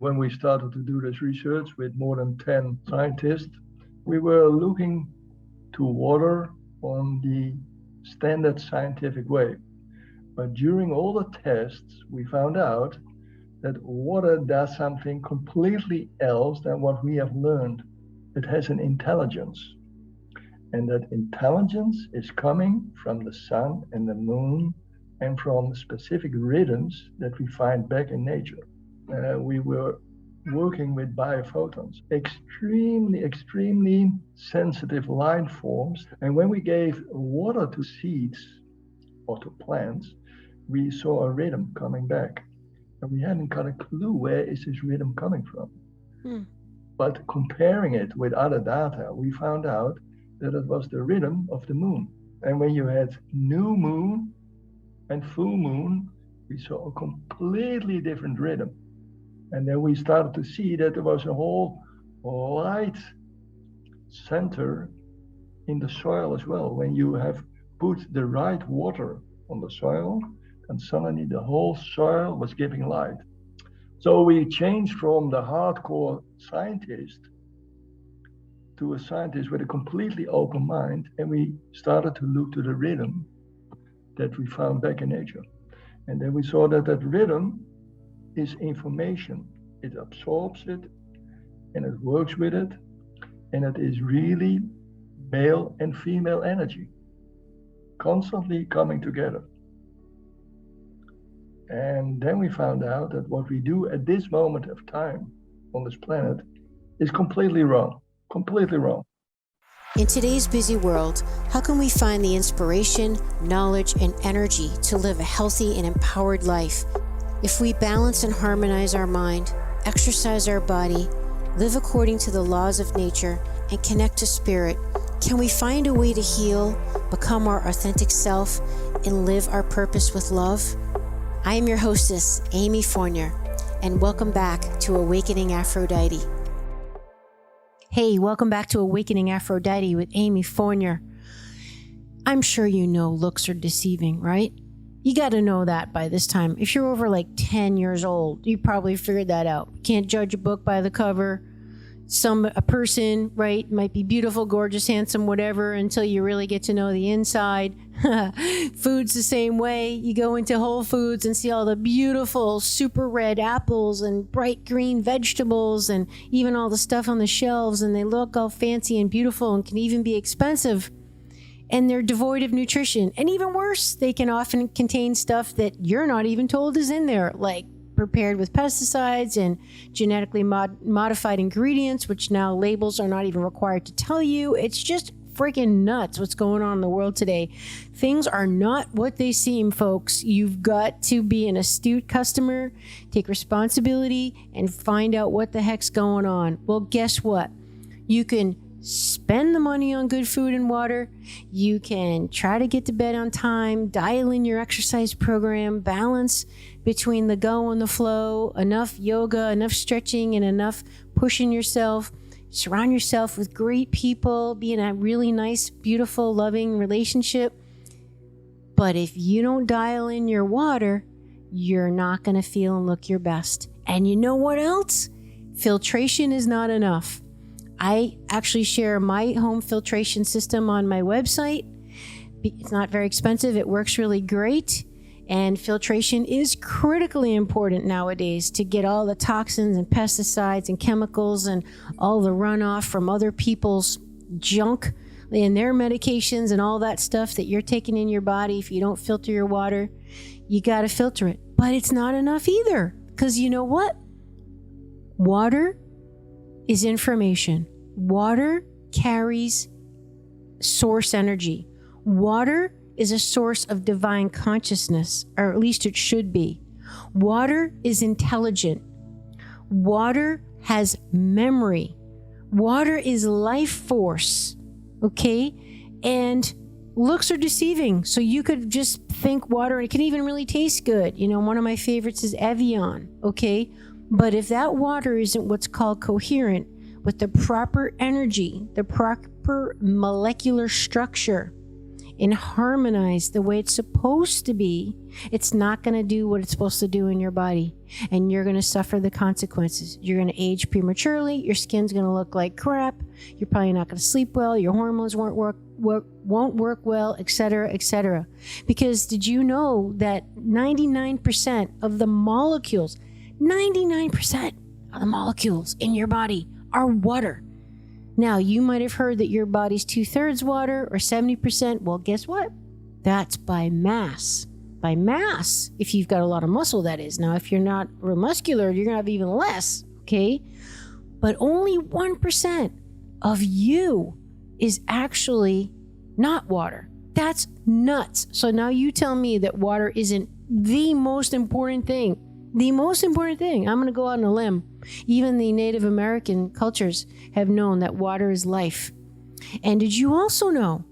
When we started to do this research with more than 10 scientists, we were looking to water on the standard scientific way. But during all the tests, we found out that water does something completely else than what we have learned. It has an intelligence. And that intelligence is coming from the sun and the moon and from specific rhythms that we find back in nature. We were working with biophotons, extremely sensitive light forms. And when we gave water to seeds or to plants, we saw a rhythm coming back. And we hadn't got a clue where is this rhythm coming from. But comparing it with other data, we found out that it was the rhythm of the moon. And when you had new moon and full moon, we saw a completely different rhythm. And then we started to see that there was a whole light center in the soil as well. When you have put the right water on the soil, and suddenly the whole soil was giving light. So we changed from the hardcore scientist to a scientist with a completely open mind, and we started to look to the rhythm that we found back in nature. And then we saw that that rhythm is information. It absorbs it and it works with it, and it is really male and female energy constantly coming together. And then we found out that what we do at this moment of time on this planet is completely wrong. Completely wrong. In today's busy world, how can we find the inspiration, knowledge, and energy to live a healthy and empowered life? If we balance and harmonize our mind, exercise our body, live according to the laws of nature, and connect to spirit, can we find a way to heal, become our authentic self, and live our purpose with love? I am your hostess, Amy Fournier, and welcome back to Awakening Aphrodite. Hey, welcome back to Awakening Aphrodite with Amy Fournier. I'm sure you know looks are deceiving, right? You got to know that by this time. If you're over like 10 years old, you probably figured that out. You can't judge a book by the cover. A person, right, might be beautiful, gorgeous, handsome, whatever, until you really get to know the inside. Food's the same way. You go into Whole Foods and see all the beautiful, super red apples and bright green vegetables and even all the stuff on the shelves, and they look all fancy and beautiful and can even be expensive. And they're devoid of nutrition. And even worse, they can often contain stuff that you're not even told is in there, like prepared with pesticides and genetically modified ingredients, which now labels are not even required to tell you. It's just freaking nuts what's going on in the world today. Things are not what they seem, folks. You've got to be an astute customer, take responsibility, and find out what the heck's going on. Well, guess what? You can spend the money on good food and water. You can try to get to bed on time, dial in your exercise program, balance between the go and the flow, enough yoga, enough stretching, and enough pushing yourself. Surround yourself with great people, be in a really nice, beautiful, loving relationship. But if you don't dial in your water, you're not going to feel and look your best. And you know what else? Filtration is not enough. I actually share my home filtration system on my website. It's not very expensive. It works really great. And filtration is critically important nowadays to get all the toxins and pesticides and chemicals and all the runoff from other people's junk and their medications and all that stuff that you're taking in your body. If you don't filter your water, you got to filter it. But it's not enough either, because you know what? Water is information. Water carries source energy. Water is a source of divine consciousness, or at least it should be. Water is intelligent. Water has memory. Water is life force, okay? And looks are deceiving. So you could just think water, and it can even really taste good. You know, one of my favorites is Evian, okay? But if that water isn't what's called coherent, with the proper energy, the proper molecular structure, and harmonized the way it's supposed to be, it's not going to do what it's supposed to do in your body. And you're going to suffer the consequences. You're going to age prematurely. Your skin's going to look like crap. You're probably not going to sleep well. Your hormones won't work well, etc., etc. Because did you know that 99% of the molecules, 99% of the molecules in your body are water? Now, you might have heard that your body's 2/3 water or 70%. Well, guess what? That's by mass. By mass, if you've got a lot of muscle, that is. Now, if you're not real muscular, you're going to have even less, okay? But only 1% of you is actually not water. That's nuts. So now you tell me that water isn't the most important thing. The most important thing. I'm going to go out on a limb. Even the Native American cultures have known that water is life. And did you also know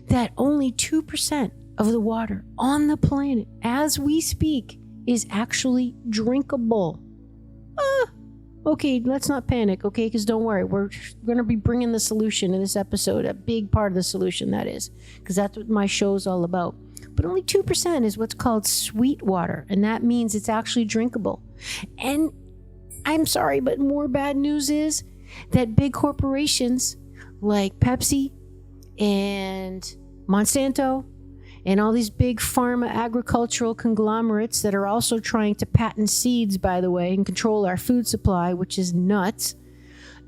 that only 2% of the water on the planet, as we speak, is actually drinkable? Okay, let's not panic, okay? Because don't worry, we're going to be bringing the solution in this episode, a big part of the solution, that is, because that's what my show's all about. But only 2% is what's called sweet water, and that means it's actually drinkable. And I'm sorry, but more bad news is that big corporations like Pepsi and Monsanto and all these big pharma agricultural conglomerates that are also trying to patent seeds, by the way, and control our food supply, which is nuts.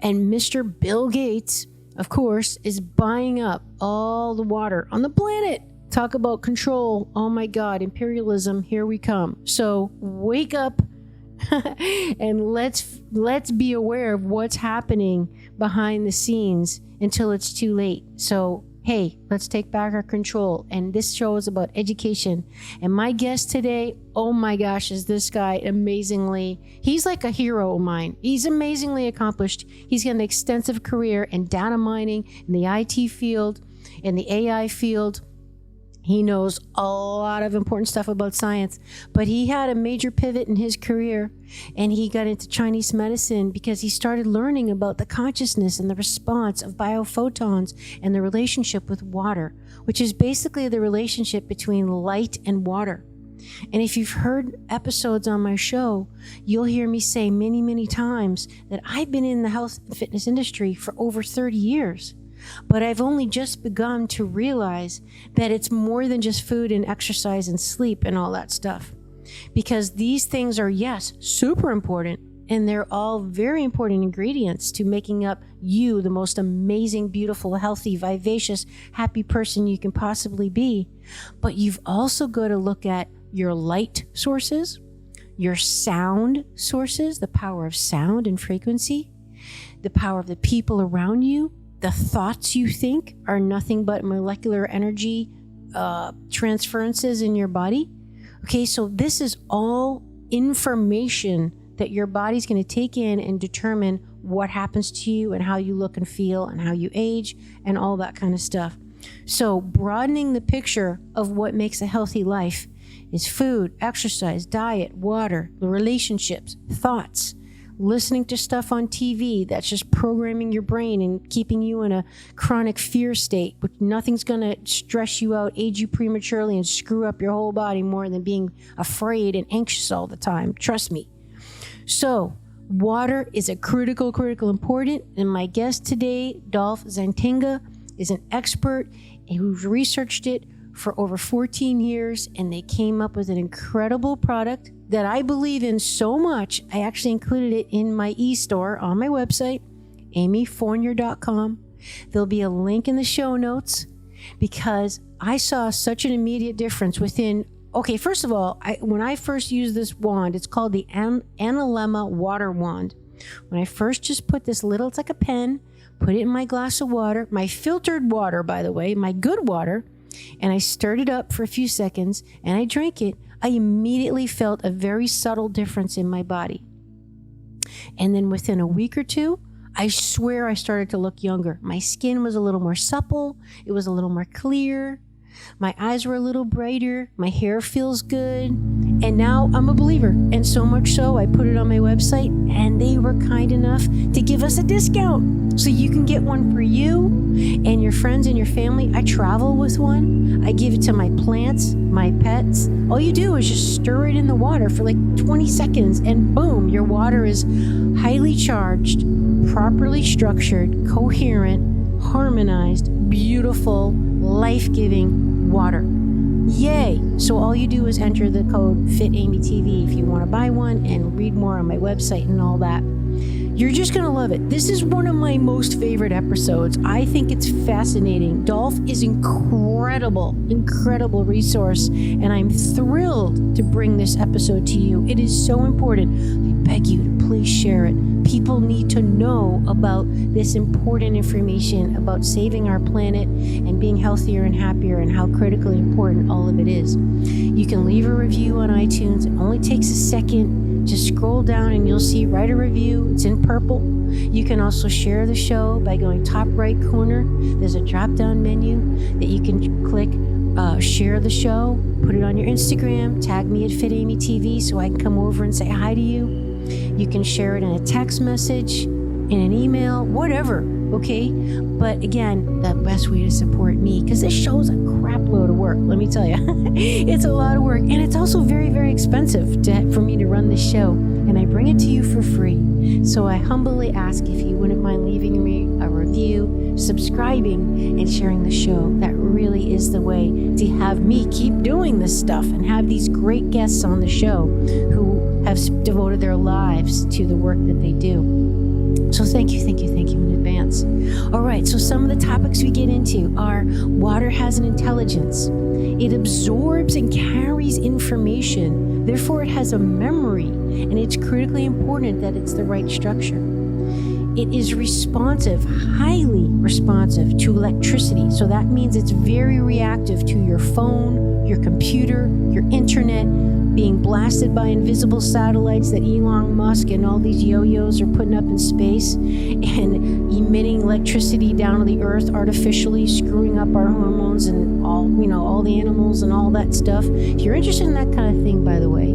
And Mr. Bill Gates, of course, is buying up all the water on the planet. Talk about control. Oh my God, imperialism, here we come. So wake up and let's be aware of what's happening behind the scenes until it's too late. So hey, let's take back our control. And this show is about education. And my guest today, oh my gosh, is this guy amazingly, he's like a hero of mine. He's amazingly accomplished. He's got an extensive career in data mining, in the IT field, in the AI field. He knows a lot of important stuff about science, but he had a major pivot in his career, and he got into Chinese medicine because he started learning about the consciousness and the response of biophotons and the relationship with water, which is basically the relationship between light and water. And if you've heard episodes on my show, you'll hear me say many, many times that I've been in the health and fitness industry for over 30 years. But I've only just begun to realize that it's more than just food and exercise and sleep and all that stuff. Because these things are, yes, super important, and they're all very important ingredients to making up you the most amazing, beautiful, healthy, vivacious, happy person you can possibly be. But you've also got to look at your light sources, your sound sources, the power of sound and frequency, the power of the people around you. The thoughts you think are nothing but molecular energy transferences in your body. Okay, so this is all information that your body's going to take in and determine what happens to you and how you look and feel and how you age and all that kind of stuff. So broadening the picture of what makes a healthy life is food, exercise, diet, water, the relationships, thoughts, listening to stuff on TV that's just programming your brain and keeping you in a chronic fear state, but nothing's going to stress you out, age you prematurely, and screw up your whole body more than being afraid and anxious all the time. Trust me. So water is a critical important. And my guest today, Dolf Zantinge, is an expert who's researched it for over 14 years, and they came up with an incredible product that I believe in so much. I actually included it in my eStore on my website, amyfournier.com. There'll be a link in the show notes because I saw such an immediate difference within. Okay, first of all, when I first used this wand, it's called the Analemma water wand. When I first just put this little, it's like a pen, put it in my glass of water, my filtered water, by the way, my good water, and I stirred it up for a few seconds and I drank it, I immediately felt a very subtle difference in my body. And then within a week or two, I swear I started to look younger. My skin was a little more supple. It was a little more clear. My eyes were a little brighter. My hair feels good. And now I'm a believer. And so much so, I put it on my website, and they were kind enough to give us a discount. So you can get one for you and your friends and your family. I travel with one. I give it to my plants, my pets. All you do is just stir it in the water for like 20 seconds, and boom, your water is highly charged, properly structured, coherent, harmonized, beautiful, life-giving water. Yay! So all you do is enter the code FitAmyTV if you want to buy one and read more on my website and all that. You're just going to love it. This is one of my most favorite episodes. I think it's fascinating. Dolph is incredible resource, and I'm thrilled to bring this episode to you. It is so important. I beg you to please share it. People need to know about this important information about saving our planet and being healthier and happier, and how critically important all of it is. You can leave a review on iTunes. It only takes a second. Just scroll down and you'll see write a review. It's in purple. You can also share the show by going top right corner. There's a drop down menu that you can click share the show, put it on your Instagram, tag me at FitAmyTV so I can come over and say hi to you. You can share it in a text message, in an email, whatever, okay? But again, the best way to support me, because this show's a crap load of work, let me tell you. It's a lot of work, and it's also very, very expensive for me to run this show, and I bring it to you for free. So I humbly ask if you wouldn't mind leaving me a review, subscribing, and sharing the show. That really is the way to have me keep doing this stuff and have these great guests on the show who have devoted their lives to the work that they do. So thank you in advance. All right, so some of the topics we get into are water has an intelligence. It absorbs and carries information. Therefore, it has a memory, and it's critically important that it's the right structure. It is responsive, highly responsive to electricity. So that means it's very reactive to your phone, your computer, your internet, being blasted by invisible satellites that Elon Musk and all these yo-yos are putting up in space and emitting electricity down to the earth artificially, screwing up our hormones and all the animals and all that stuff. If you're interested in that kind of thing, by the way,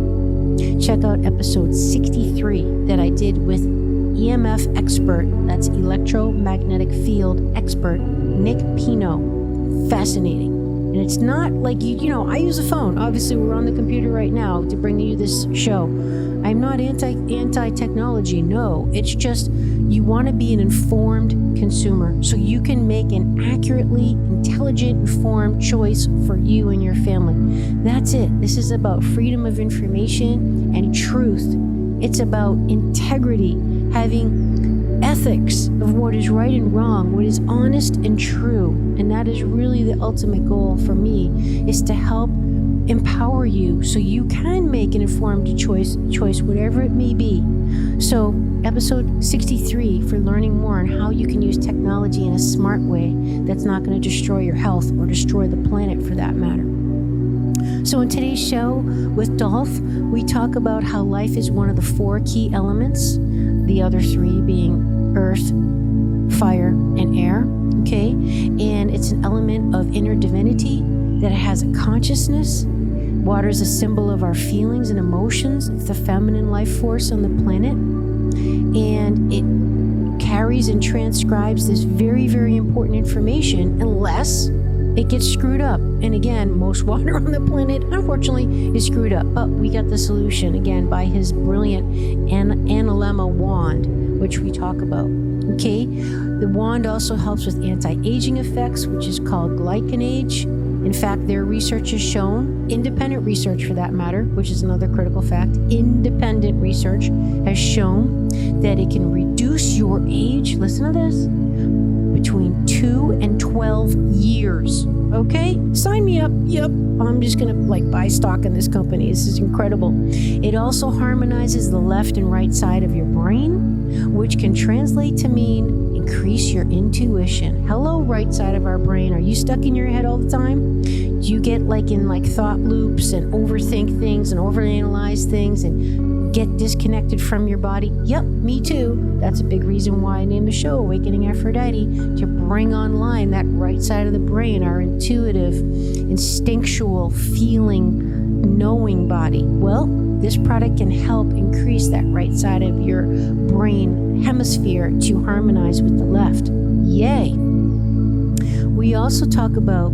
check out episode 63 that I did with EMF expert, that's electromagnetic field expert, Nick Pino. Fascinating. And it's not like, I use a phone. Obviously, we're on the computer right now to bring you this show. I'm not anti-technology, no. It's just you want to be an informed consumer so you can make an accurately, intelligent, informed choice for you and your family. That's it. This is about freedom of information and truth. It's about integrity, having ethics of what is right and wrong, what is honest and true. And that is really the ultimate goal for me, is to help empower you so you can make an informed choice, whatever it may be. So episode 63 for learning more on how you can use technology in a smart way that's not going to destroy your health or destroy the planet for that matter. So in today's show with Dolph, we talk about how life is one of the 4 key elements, the other 3 being earth, fire, and air, okay? And it's an element of inner divinity, that it has a consciousness. Water is a symbol of our feelings and emotions. It's the feminine life force on the planet. And it carries and transcribes this very, very important information unless it gets screwed up. And again, most water on the planet, unfortunately, is screwed up. But we got the solution, again, by his brilliant analemma wand, which we talk about. Okay? The wand also helps with anti-aging effects, which is called glycanage. In fact, their research has shown, independent research for that matter, which is another critical fact, independent research has shown that it can reduce your age, listen to this, between 2 and 12 years. Okay? Sign me up. Yep. I'm just going to buy stock in this company. This is incredible. It also harmonizes the left and right side of your brain, which can translate to mean increase your intuition. Hello, right side of our brain. Are you stuck in your head all the time? Do you get in thought loops and overthink things and overanalyze things and get disconnected from your body? Yep, me too. That's a big reason why I named the show Awakening Aphrodite, to bring online that right side of the brain, our intuitive, instinctual feeling knowing body. Well, this product can help increase that right side of your brain hemisphere to harmonize with the left. Yay! We also talk about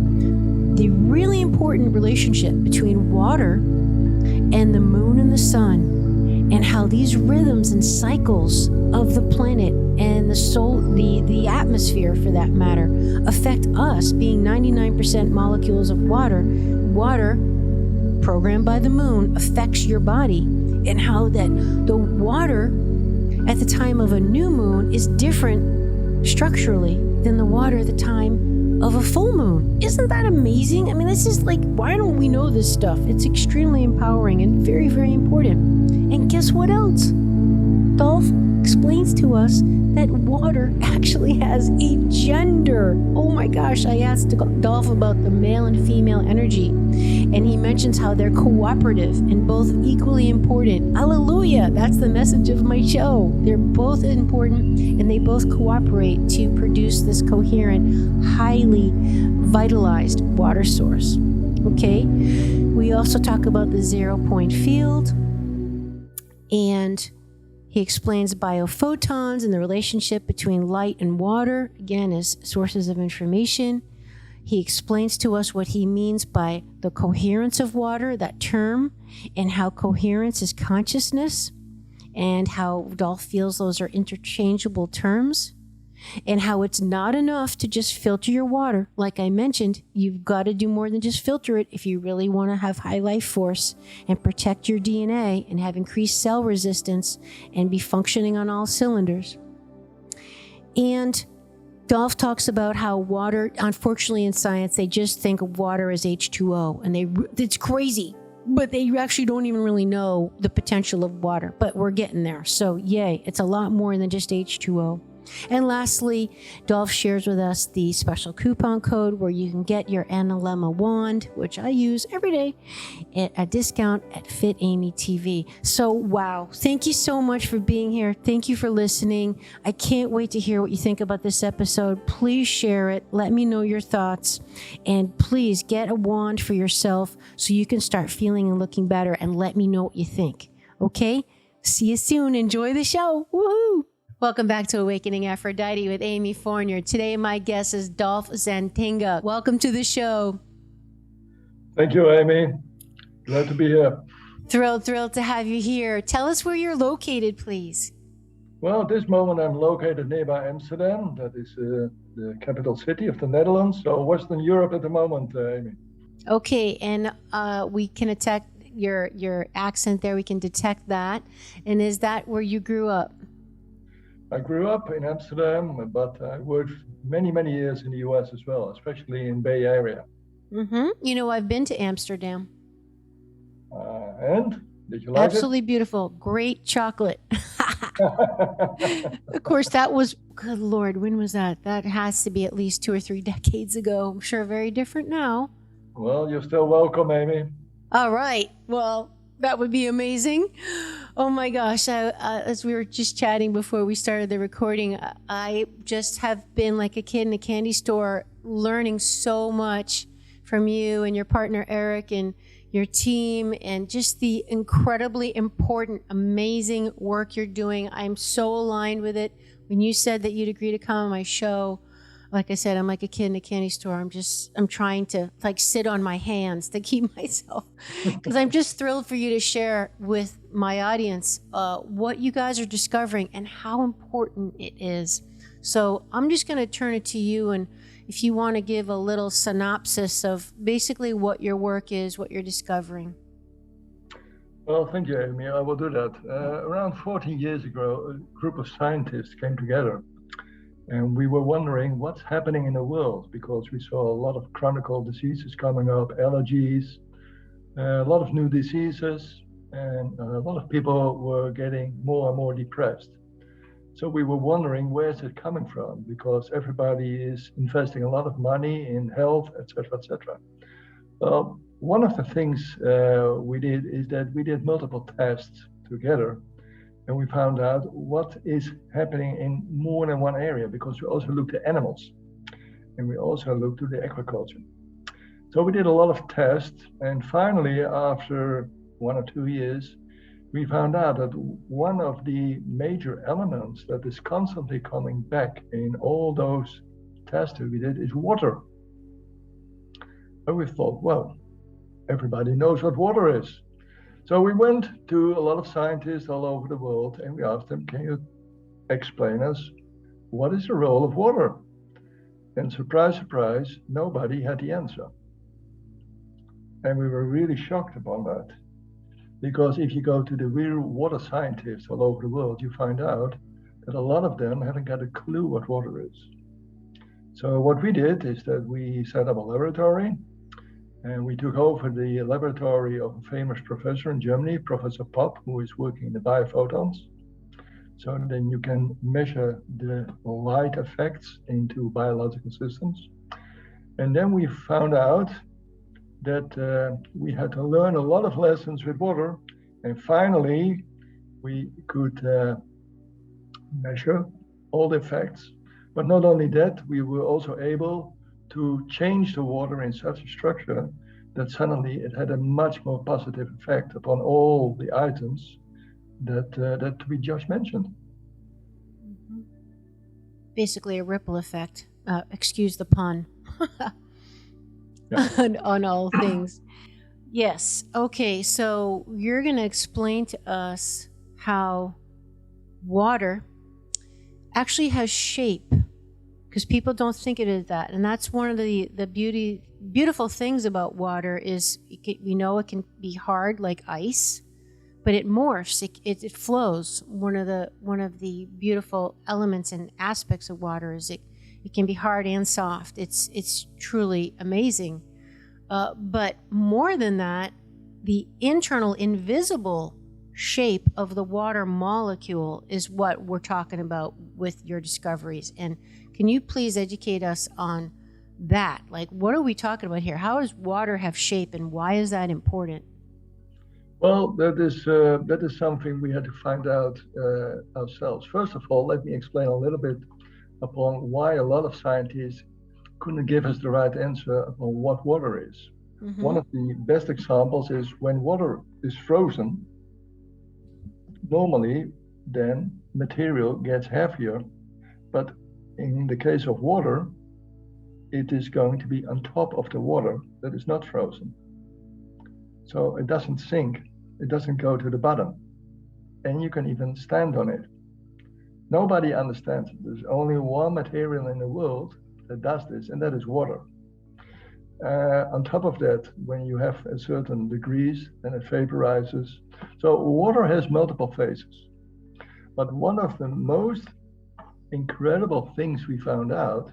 the really important relationship between water and the moon and the sun, and how these rhythms and cycles of the planet and the atmosphere, for that matter, affect us, being 99% molecules of water. Water, programmed by the moon, affects your body, and how that the water at the time of a new moon is different structurally than the water at the time of a full moon. Isn't that amazing? I mean, this is like, why don't we know this stuff? It's extremely empowering and very, very important. And guess what else? Dolph explains to us that water actually has a gender. Oh my gosh, I asked Dolph about the male and female energy, and he mentions how they're cooperative and both equally important. Hallelujah, that's the message of my show. They're both important and they both cooperate to produce this coherent, highly vitalized water source. Okay, we also talk about the 0-point field, and he explains biophotons and the relationship between light and water, again, as sources of information. He explains to us what he means by the coherence of water, that term, and how coherence is consciousness, and how Dolph feels those are interchangeable terms, and how it's not enough to just filter your water. Like I mentioned, you've got to do more than just filter it if you really want to have high life force and protect your DNA and have increased cell resistance and be functioning on all cylinders. And Dolph talks about how water, unfortunately in science, they just think of water as H2O, and it's crazy, but they actually don't even really know the potential of water, but we're getting there. So yay, it's a lot more than just H2O. And lastly, Dolph shares with us the special coupon code where you can get your Analemma wand, which I use every day, at a discount at FitAmyTV. So, wow. Thank you so much for being here. Thank you for listening. I can't wait to hear what you think about this episode. Please share it. Let me know your thoughts. And please get a wand for yourself so you can start feeling and looking better, and let me know what you think. Okay? See you soon. Enjoy the show. Woohoo! Welcome back to Awakening Aphrodite with Amy Fournier. Today, my guest is Dolph Zantinge. Welcome to the show. Thank you, Amy. Glad to be here. Thrilled to have you here. Tell us where you're located, please. Well, at this moment, I'm located nearby Amsterdam. That is the capital city of the Netherlands. So Western Europe at the moment, Amy. Okay, and we can detect your accent there. We can detect that. And is that where you grew up? I grew up in Amsterdam, but I worked many, many years in the US as well, especially in Bay Area. Mm-hmm. You know, I've been to Amsterdam. And? Did you like it? Absolutely beautiful. Great chocolate. Of course, that was, good Lord, when was that? That has to be at least 2 or 3 decades ago. I'm sure very different now. Well, you're still welcome, Amy. All right. Well, that would be amazing. Oh my gosh. As we were just chatting before we started the recording, I just have been like a kid in a candy store learning so much from you and your partner, Eric, and your team, and just the incredibly important, amazing work you're doing. I'm so aligned with it. When you said that you'd agree to come on my show, like I said, I'm like a kid in a candy store. I'm trying to like sit on my hands to keep myself, because I'm just thrilled for you to share with my audience what you guys are discovering and how important it is. So I'm just going to turn it to you, and if you want to give a little synopsis of basically what your work is, what you're discovering. Well, thank you, Amy. I will do that. Around 14 years ago, a group of scientists came together. And we were wondering what's happening in the world, because we saw a lot of chronic diseases coming up, allergies, a lot of new diseases, and a lot of people were getting more and more depressed. So we were wondering, where is it coming from? Because everybody is investing a lot of money in health, etc., etc. Well, one of the things we did is that we did multiple tests together. And we found out what is happening in more than one area, because we also looked at animals and we also looked to the agriculture. So we did a lot of tests, and finally, after 1 or 2 years, we found out that one of the major elements that is constantly coming back in all those tests that we did is water. And we thought, well, everybody knows what water is. So we went to a lot of scientists all over the world and we asked them, can you explain us what is the role of water? And surprise, surprise, nobody had the answer. And we were really shocked upon that. Because if you go to the real water scientists all over the world, you find out that a lot of them haven't got a clue what water is. So what we did is that we set up a laboratory and we took over the laboratory of a famous professor in Germany, Professor Popp, who is working in the biophotons. So then you can measure the light effects into biological systems. And then we found out that we had to learn a lot of lessons with water, and finally we could measure all the effects. But not only that, we were also able to change the water in such a structure that suddenly it had a much more positive effect upon all the items that we just mentioned. Mm-hmm. Basically a ripple effect. Excuse the pun. Yeah. on all things. Yes. Okay. So you're going to explain to us how water actually has shape, because people don't think it is that. And that's one of the beautiful things about water is we know it can be hard like ice, but it morphs. It flows. One of the beautiful elements and aspects of water is it can be hard and soft. It's truly amazing. But more than that, the internal invisible shape of the water molecule is what we're talking about with your discoveries. And can you please educate us on that? Like, what are we talking about here? How does water have shape, and why is that important? Well, that is something we had to find out ourselves. First of all, let me explain a little bit upon why a lot of scientists couldn't give us the right answer upon what water is. Mm-hmm. One of the best examples is when water is frozen, normally then material gets heavier, but in the case of water, it is going to be on top of the water that is not frozen. So it doesn't sink, it doesn't go to the bottom, and you can even stand on it. Nobody understands it. There's only one material in the world that does this, and that is water. On top of that, when you have a certain degrees, then it vaporizes. So water has multiple phases. But one of the most incredible things we found out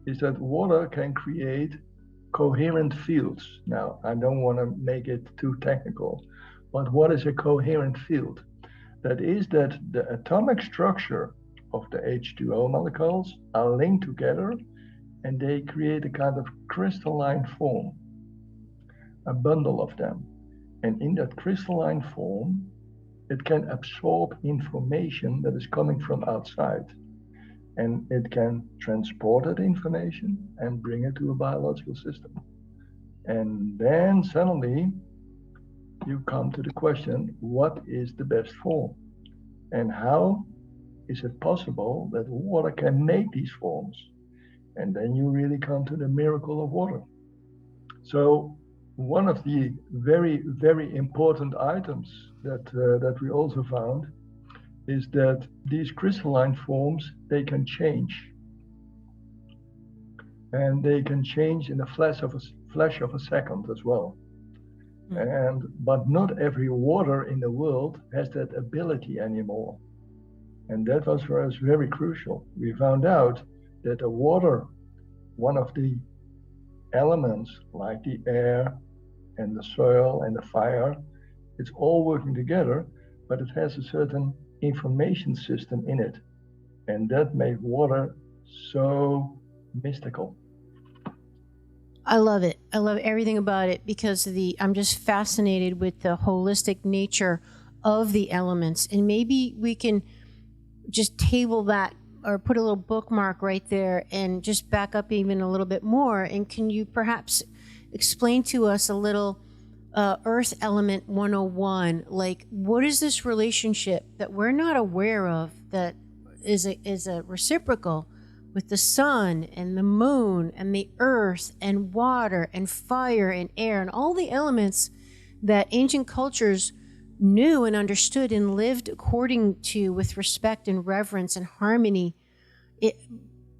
is that water can create coherent fields. Now, I don't want to make it too technical, but what is a coherent field? That is that the atomic structure of the H2O molecules are linked together and they create a kind of crystalline form, a bundle of them. And in that crystalline form, it can absorb information that is coming from outside. And it can transport that information and bring it to a biological system. And then suddenly you come to the question, what is the best form? And how is it possible that water can make these forms? And then you really come to the miracle of water. So one of the very, very important items that we also found is that these crystalline forms, they can change. And they can change in a flash of a second as well. But not every water in the world has that ability anymore. And that was for us very crucial. We found out that the water, one of the elements like the air and the soil and the fire, it's all working together, but it has a certain information system in it. And that made water so mystical. I love it. I love everything about it because I'm just fascinated with the holistic nature of the elements. And maybe we can just table that or put a little bookmark right there and just back up even a little bit more. And can you perhaps explain to us a little Earth Element 101? Like, what is this relationship that we're not aware of that is a reciprocal with the sun and the moon and the earth and water and fire and air and all the elements that ancient cultures knew and understood and lived according to with respect and reverence and harmony,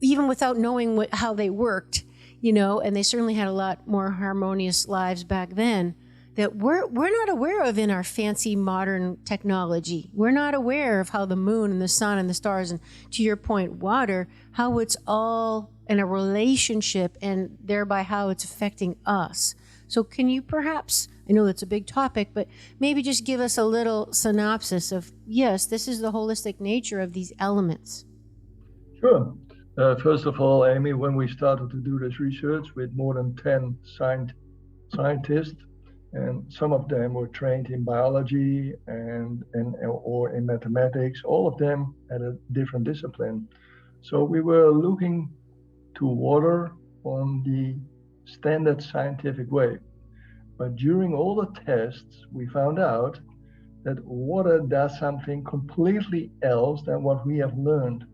even without knowing how they worked, and they certainly had a lot more harmonious lives back then that we're not aware of in our fancy modern technology. We're not aware of how the moon and the sun and the stars and, to your point, water, how it's all in a relationship and thereby how it's affecting us. So can you perhaps, I know that's a big topic, but maybe just give us a little synopsis of, yes, this is the holistic nature of these elements. Sure. First of all, Amy, when we started to do this research with more than 10 scientists, and some of them were trained in biology or in mathematics. All of them had a different discipline. So we were looking to water on the standard scientific way. But during all the tests, we found out that water does something completely else than what we have learned.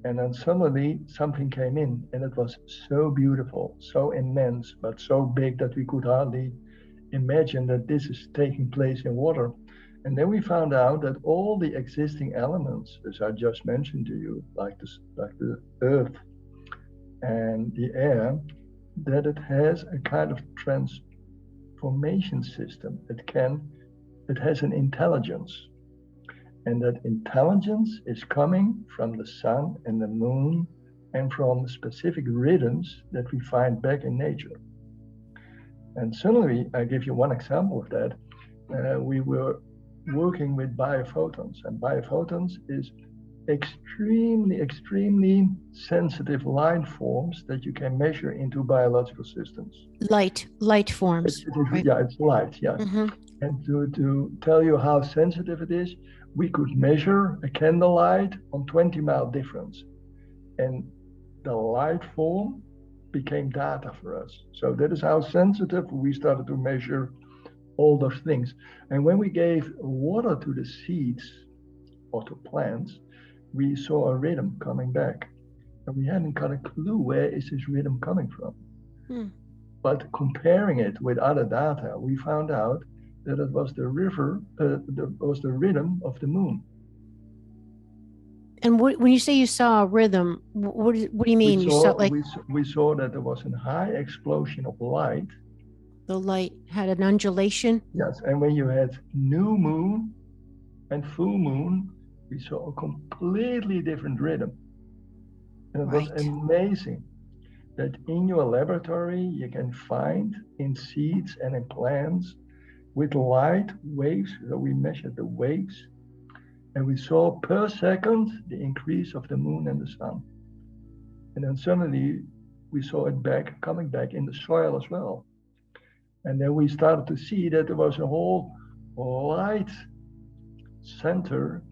And then suddenly something came in, and it was so beautiful, so immense, but so big that we could hardly imagine that this is taking place in water. And then we found out that all the existing elements, as I just mentioned to you, like the earth and the air, that it has a kind of transformation system. It has an intelligence. And that intelligence is coming from the sun and the moon and from specific rhythms that we find back in nature. And suddenly, I give you one example of that. We were working with biophotons, and biophotons is extremely sensitive light forms that you can measure into biological systems. Light forms. Right? Yeah, it's light, yes. Mm-hmm. And to tell you how sensitive it is, we could measure a candlelight on 20-mile difference. And the light form became data for us. So that is how sensitive we started to measure all those things. And when we gave water to the seeds or to plants, we saw a rhythm coming back. And we hadn't got a clue where is this rhythm coming from. But comparing it with other data, we found out that it was the rhythm of the moon. And when you say you saw a rhythm, what do you mean? We saw that there was a high explosion of light. The light had an undulation? Yes, and when you had new moon and full moon, we saw a completely different rhythm. And it was amazing that in your laboratory you can find in seeds and in plants with light waves. So we measured the waves, and we saw per second the increase of the moon and the sun. And then suddenly we saw it coming back in the soil as well. And then we started to see that there was a whole light center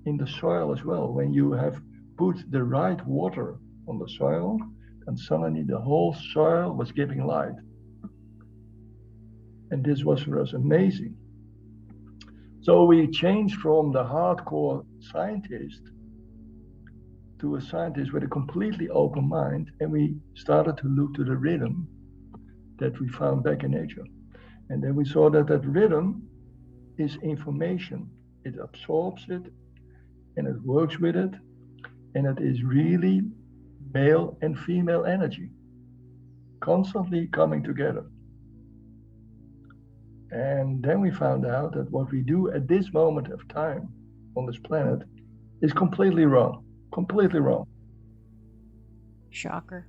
in the soil as well. When you have put the right water on the soil, and suddenly the whole soil was giving light. And this was for us amazing. So we changed from the hardcore scientist to a scientist with a completely open mind, and we started to look to the rhythm that we found back in nature. And then we saw that rhythm is information. It absorbs it, and it works with it, and it is really male and female energy, constantly coming together. And then we found out that what we do at this moment of time on this planet is completely wrong. Completely wrong. Shocker.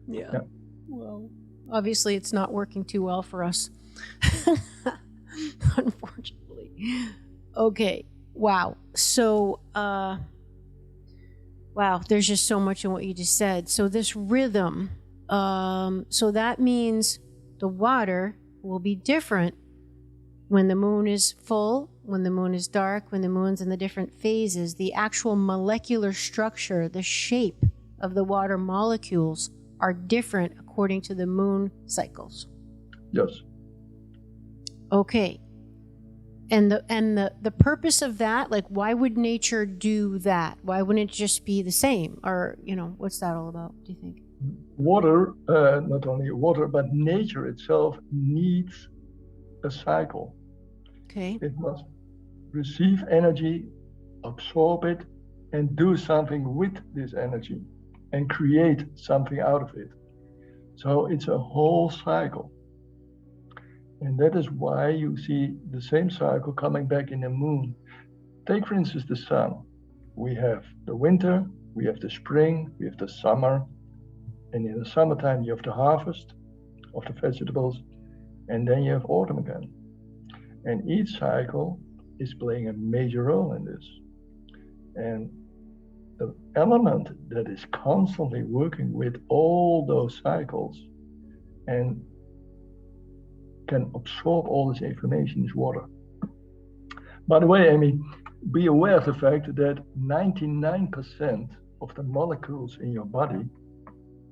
Yeah. Well, obviously it's not working too well for us. Unfortunately. Okay. Wow. So, wow, there's just so much in what you just said. So this rhythm, so that means the water will be different when the moon is full, when the moon is dark, when the moon's in the different phases. The actual molecular structure, the shape of the water molecules are different according to the moon cycles. Yes. Okay. And the purpose of that, like, why would nature do that? Why wouldn't it just be the same? Or, what's that all about, do you think? Water, not only water, but nature itself needs a cycle. Okay. It must receive energy, absorb it, and do something with this energy and create something out of it. So it's a whole cycle. And that is why you see the same cycle coming back in the moon. Take, for instance, the sun. We have the winter, we have the spring, we have the summer. And in the summertime, you have the harvest of the vegetables, and then you have autumn again. And each cycle is playing a major role in this. And the element that is constantly working with all those cycles and can absorb all this information is water. By the way, Amy, be aware of the fact that 99% of the molecules in your body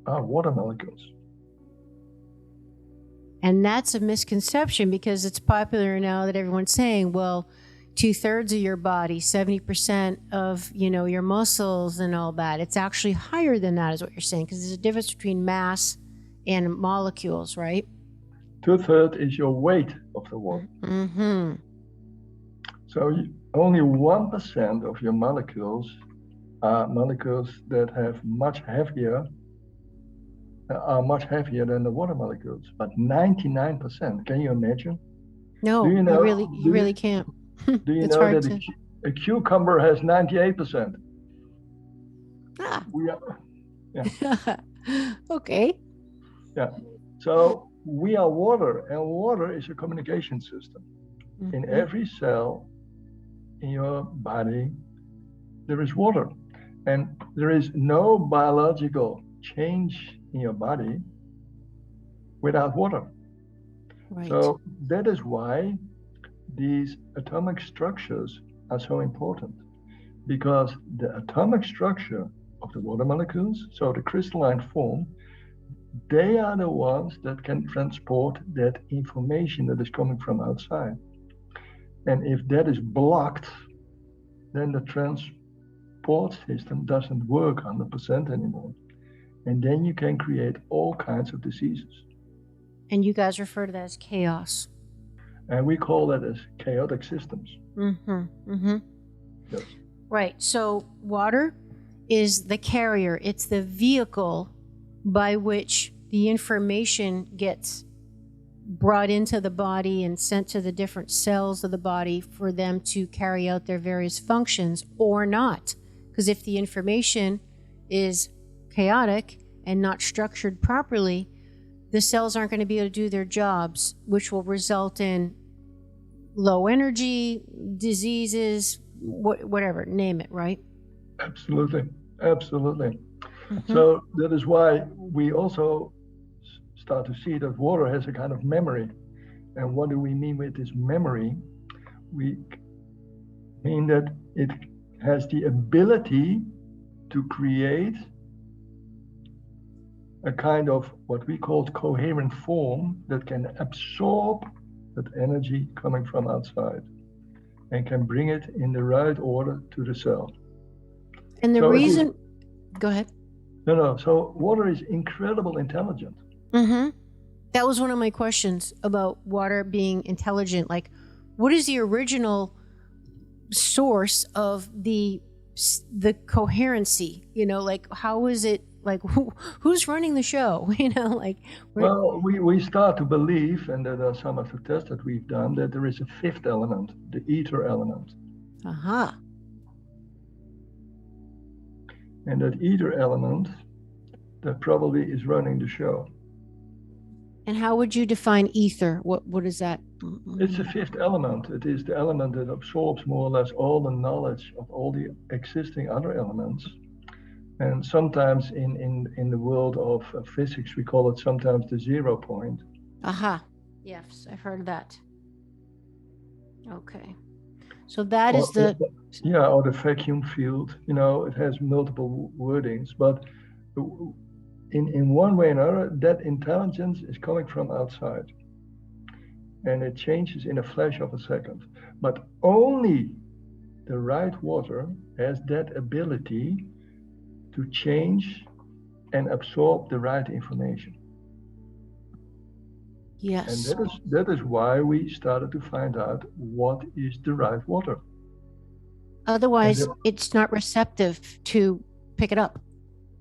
are water molecules. And that's a misconception, because it's popular now that everyone's saying, well, 2/3 of your body, 70% of, your muscles and all that. It's actually higher than that, is what you're saying, because there's a difference between mass and molecules, right? 2/3 is your weight of the water. Mm-hmm. So only 1% of your molecules are molecules that are much heavier than the water molecules. But 99%, can you imagine? No, you really can't. Do you know that a cucumber has 98%? Ah. Yeah. Okay. Yeah. So we are water, and water is a communication system. Mm-hmm. In every cell in your body, there is water. And there is no biological change in your body without water. Right. So that is why these atomic structures are so important, because the atomic structure of the water molecules, so the crystalline form, they are the ones that can transport that information that is coming from outside. And if that is blocked, then the transport system doesn't work 100% anymore. And then you can create all kinds of diseases. And you guys refer to that as chaos. And we call that as chaotic systems. Mm-hmm. Mm-hmm. Yes. Right. So water is the carrier. It's the vehicle by which the information gets brought into the body and sent to the different cells of the body for them to carry out their various functions, or not. Because if the information is chaotic and not structured properly, the cells aren't going to be able to do their jobs, which will result in low energy, diseases, whatever, name it, right? Absolutely. Absolutely. Mm-hmm. So that is why we also start to see that water has a kind of memory. And what do we mean with this memory? We mean that it has the ability to create a kind of what we call coherent form that can absorb that energy coming from outside and can bring it in the right order to the cell. And the reason, go ahead. No. So water is incredibly intelligent. Mm-hmm. That was one of my questions about water being intelligent. Like, what is the original source of the coherency? Like, how is it? Like, who's running the show? Well, we start to believe, and there are some of the tests that we've done, that there is a fifth element, the ether element. Uh-huh. And that ether element, that probably is running the show. And how would you define ether? What is that? It's the fifth element. It is the element that absorbs more or less all the knowledge of all the existing other elements. And sometimes in the world of physics, we call it sometimes the 0 point. Aha. Yes, I've heard of that. Okay. So that is the... or the vacuum field. It has multiple wordings, but in one way or another, that intelligence is coming from outside. And it changes in a flash of a second. But only the right water has that ability to change and absorb the right information. Yes. And that is why we started to find out what is the right water. Otherwise, it's not receptive to pick it up.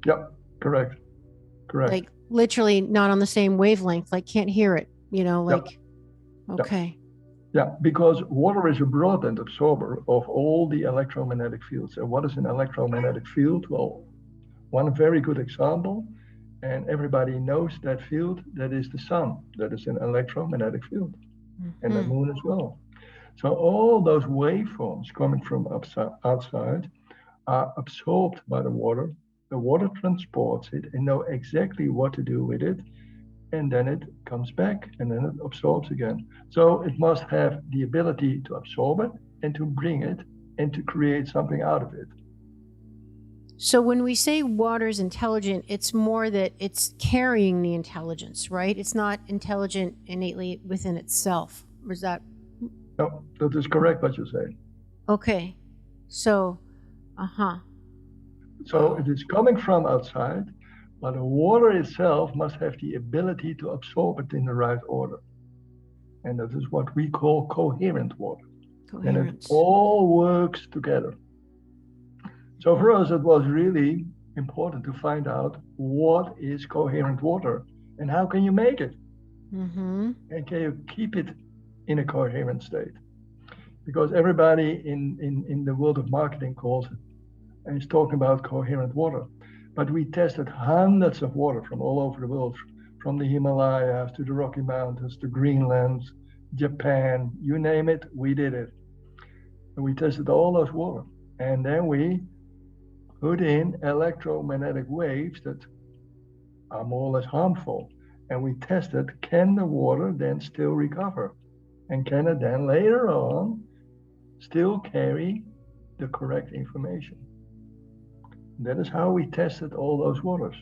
Yeah, correct. Like literally not on the same wavelength, like can't hear it, like, okay. Yeah, because water is a broadband absorber of all the electromagnetic fields. And what is an electromagnetic field? Well, one very good example, and everybody knows that field, that is the sun. That is an electromagnetic field, and the moon as well. So all those waveforms coming from outside are absorbed by the water. The water transports it and know exactly what to do with it. And then it comes back and then it absorbs again. So it must have the ability to absorb it and to bring it and to create something out of it. So when we say water is intelligent, it's more that it's carrying the intelligence, right? It's not intelligent innately within itself. Or is that? No, that is correct what you say. Okay. So, So it is coming from outside, but the water itself must have the ability to absorb it in the right order. And that is what we call coherent water. Coherence. And it all works together. So for us, it was really important to find out what is coherent water and how can you make it? And can you keep it in a coherent state? Because everybody in the world of marketing calls it and is talking about coherent water. But we tested hundreds of water from all over the world, from the Himalayas to the Rocky Mountains to Greenland, Japan, you name it, we did it. And we tested all those water. And then we put in electromagnetic waves that are more or less harmful. And we tested, can the water then still recover? And can it then later on still carry the correct information? That is how we tested all those waters.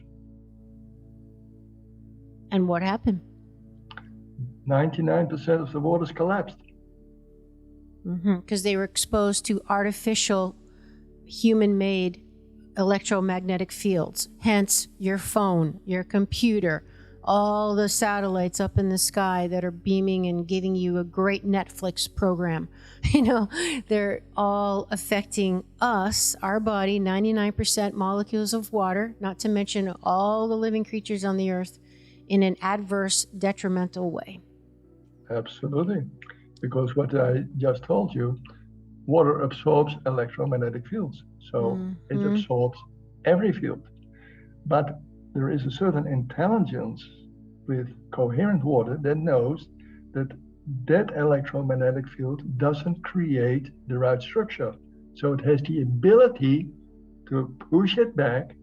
And what happened? 99% of the waters collapsed. Because they were exposed to artificial, human-made electromagnetic fields. Hence, your phone, your computer, all the satellites up in the sky that are beaming and giving you a great Netflix program. They're all affecting us, our body, 99% molecules of water, not to mention all the living creatures on the earth, in an adverse, detrimental way. Absolutely. Because what I just told you, water absorbs electromagnetic fields. So it absorbs every field. But there is a certain intelligence with coherent water that knows that that electromagnetic field doesn't create the right structure. So it has the ability to push it back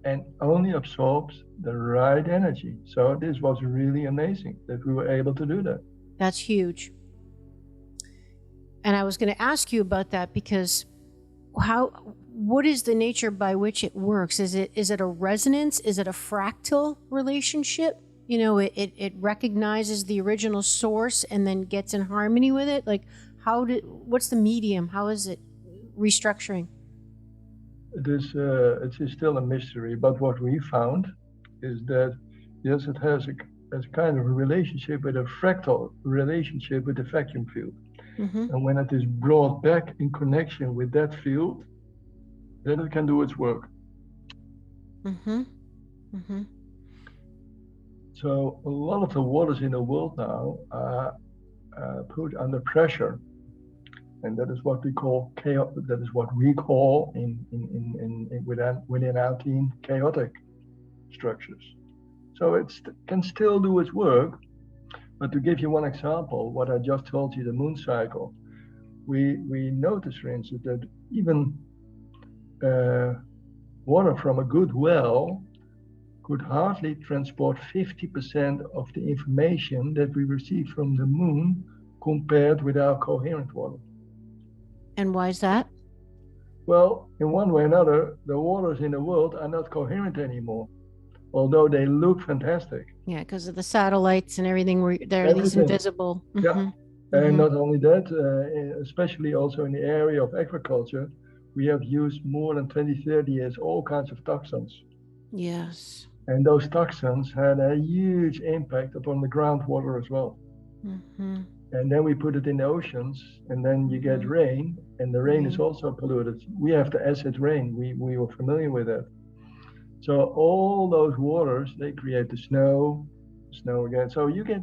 and only absorbs the right energy. So this was really amazing that we were able to do that. That's huge. And I was going to ask you about that because what is the nature by which it works? Is it a resonance? Is it a fractal relationship? It recognizes the original source and then gets in harmony with it. Like, what's the medium? How is it restructuring? It is still a mystery, but what we found is that yes, it has a kind of a relationship with a fractal relationship with the vacuum field. And when it is brought back in connection with that field, then it can do its work. So a lot of the waters in the world now are put under pressure, and that is what we call that is what we call within our team chaotic structures. So it can still do its work. But to give you one example, what I just told you, the moon cycle, we noticed, for instance, that even water from a good well could hardly transport 50% of the information that we receive from the moon compared with our coherent water. And why is that? Well, in one way or another, the waters in the world are not coherent anymore. although they look fantastic. Yeah, because of the satellites and everything, where there are these Everything. invisible. Yeah. And not only that, especially also in the area of agriculture, we have used more than 20, 30 years all kinds of toxins. Yes. And those toxins had a huge impact upon the groundwater as well. And then we put it in the oceans, and then you get rain, and the rain is also polluted. We have the acid rain. We were familiar with that. So all those waters, they create the snow again. So you get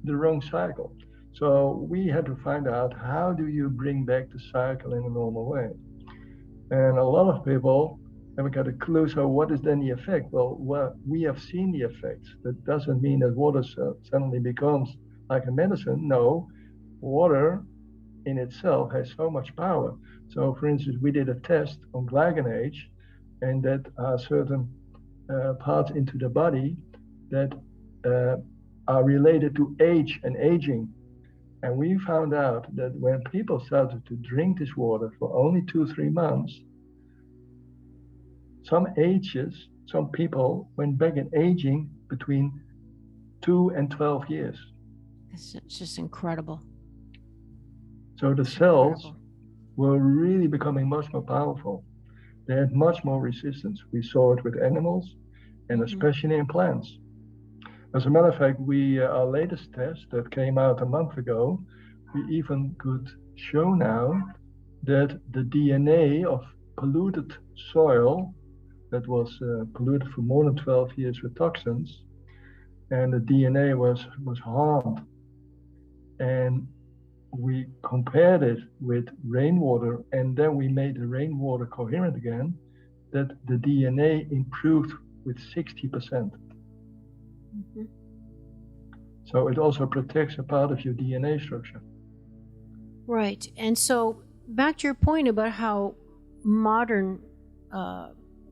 the wrong cycle. So we had to find out, how do you bring back the cycle in a normal way? And a lot of people haven't got a clue. So what is then the effect? Well, we have seen the effects. That doesn't mean that water suddenly becomes like a medicine. No, water in itself has so much power. So for instance, we did a test on glycinate, and that are certain parts into the body that are related to age and aging. And we found out that when people started to drink this water for only 2-3 months, some people went back in aging between 2 and 12 years. It's just incredible. So the cells were really becoming much more powerful. They had much more resistance. We saw it with animals and especially in plants. As a matter of fact, our latest test that came out a month ago, we even could show now that the DNA of polluted soil that was polluted for more than 12 years with toxins, and the DNA was harmed. And we compared it with rainwater, and then we made the rainwater coherent again, that the DNA improved with 60%. So it also protects a part of your DNA structure. Right. And so back to your point about how modern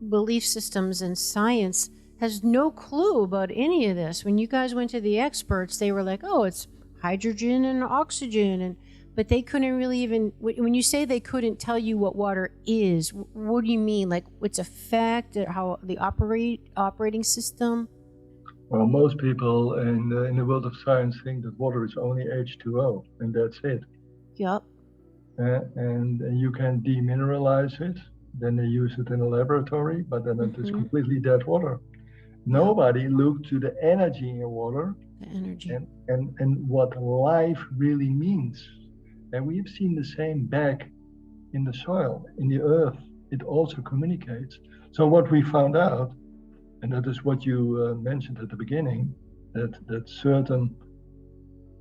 belief systems and science has no clue about any of this. When you guys went to the experts, they were like, oh, it's hydrogen and oxygen, but they couldn't really even, when you say they couldn't tell you what water is, what do you mean? Like its effect, how the operating system? Well, most people in the world of science think that water is only H2O, and that's it. Yep. And you can demineralize it, then they use it in a laboratory, but then it is completely dead water. Nobody looked to the energy in water, the energy, and what life really means. And we've seen the same back in the soil, in the earth. It also communicates. So what we found out, and that is what you mentioned at the beginning, that certain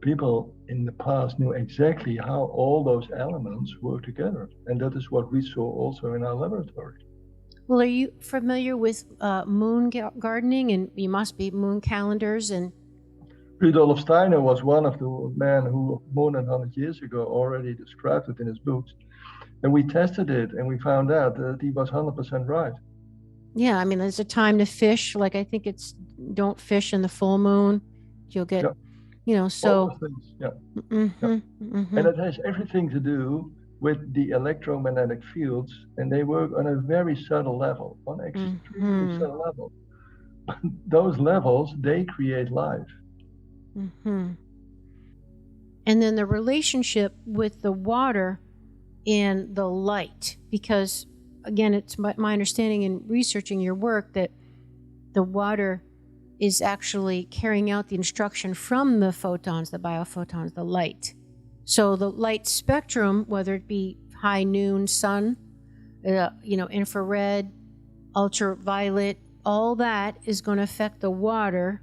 people in the past knew exactly how all those elements work together. And that is what we saw also in our laboratory. Well, are you familiar with moon gardening? And you must be, moon calendars and... Rudolf Steiner was one of the men who more than 100 years ago already described it in his books. And we tested it, and we found out that he was 100% right. Yeah, I mean, there's a time to fish. Like, I think it's don't fish in the full moon. You'll get, so... All those things, And it has everything to do with the electromagnetic fields, and they work on a very subtle level, on an extremely subtle level. Those levels, they create life. And then the relationship with the water and the light, because again, it's my understanding in researching your work that the water is actually carrying out the instruction from the photons, the biophotons, the light. So the light spectrum, whether it be high noon sun, infrared, ultraviolet, all that is going to affect the water.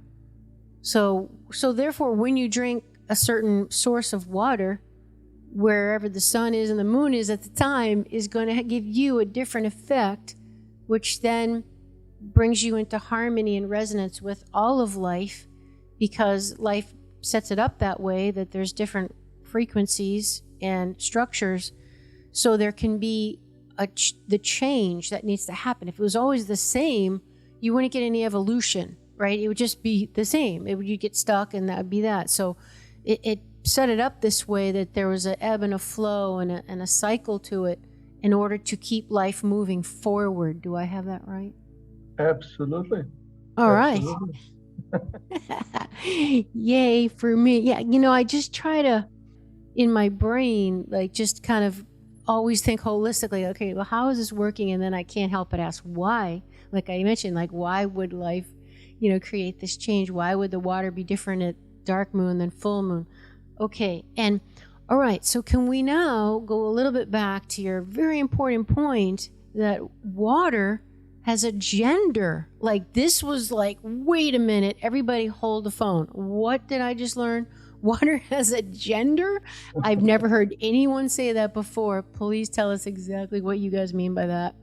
So therefore, when you drink a certain source of water, wherever the sun is and the moon is at the time, is going to give you a different effect, which then brings you into harmony and resonance with all of life, because life sets it up that way, that there's different frequencies and structures. So there can be the change that needs to happen. If it was always the same, you wouldn't get any evolution, right? It would just be the same. You'd get stuck, and that would be that. So it set it up this way, that there was an ebb and a flow and a cycle to it in order to keep life moving forward. Do I have that right? Absolutely. All right. Absolutely. Yay for me. Yeah, I just try to, in my brain, like just kind of always think holistically, okay, well, how is this working? And then I can't help but ask why. Like I mentioned, like, why would life, create this change? Why would the water be different at dark moon than full moon? Okay. And all right, so can we now go a little bit back to your very important point that water has a gender? Like, this was like, wait a minute, everybody hold the phone. What did I just learn? Water has a gender? I've never heard anyone say that before. Please tell us exactly what you guys mean by that.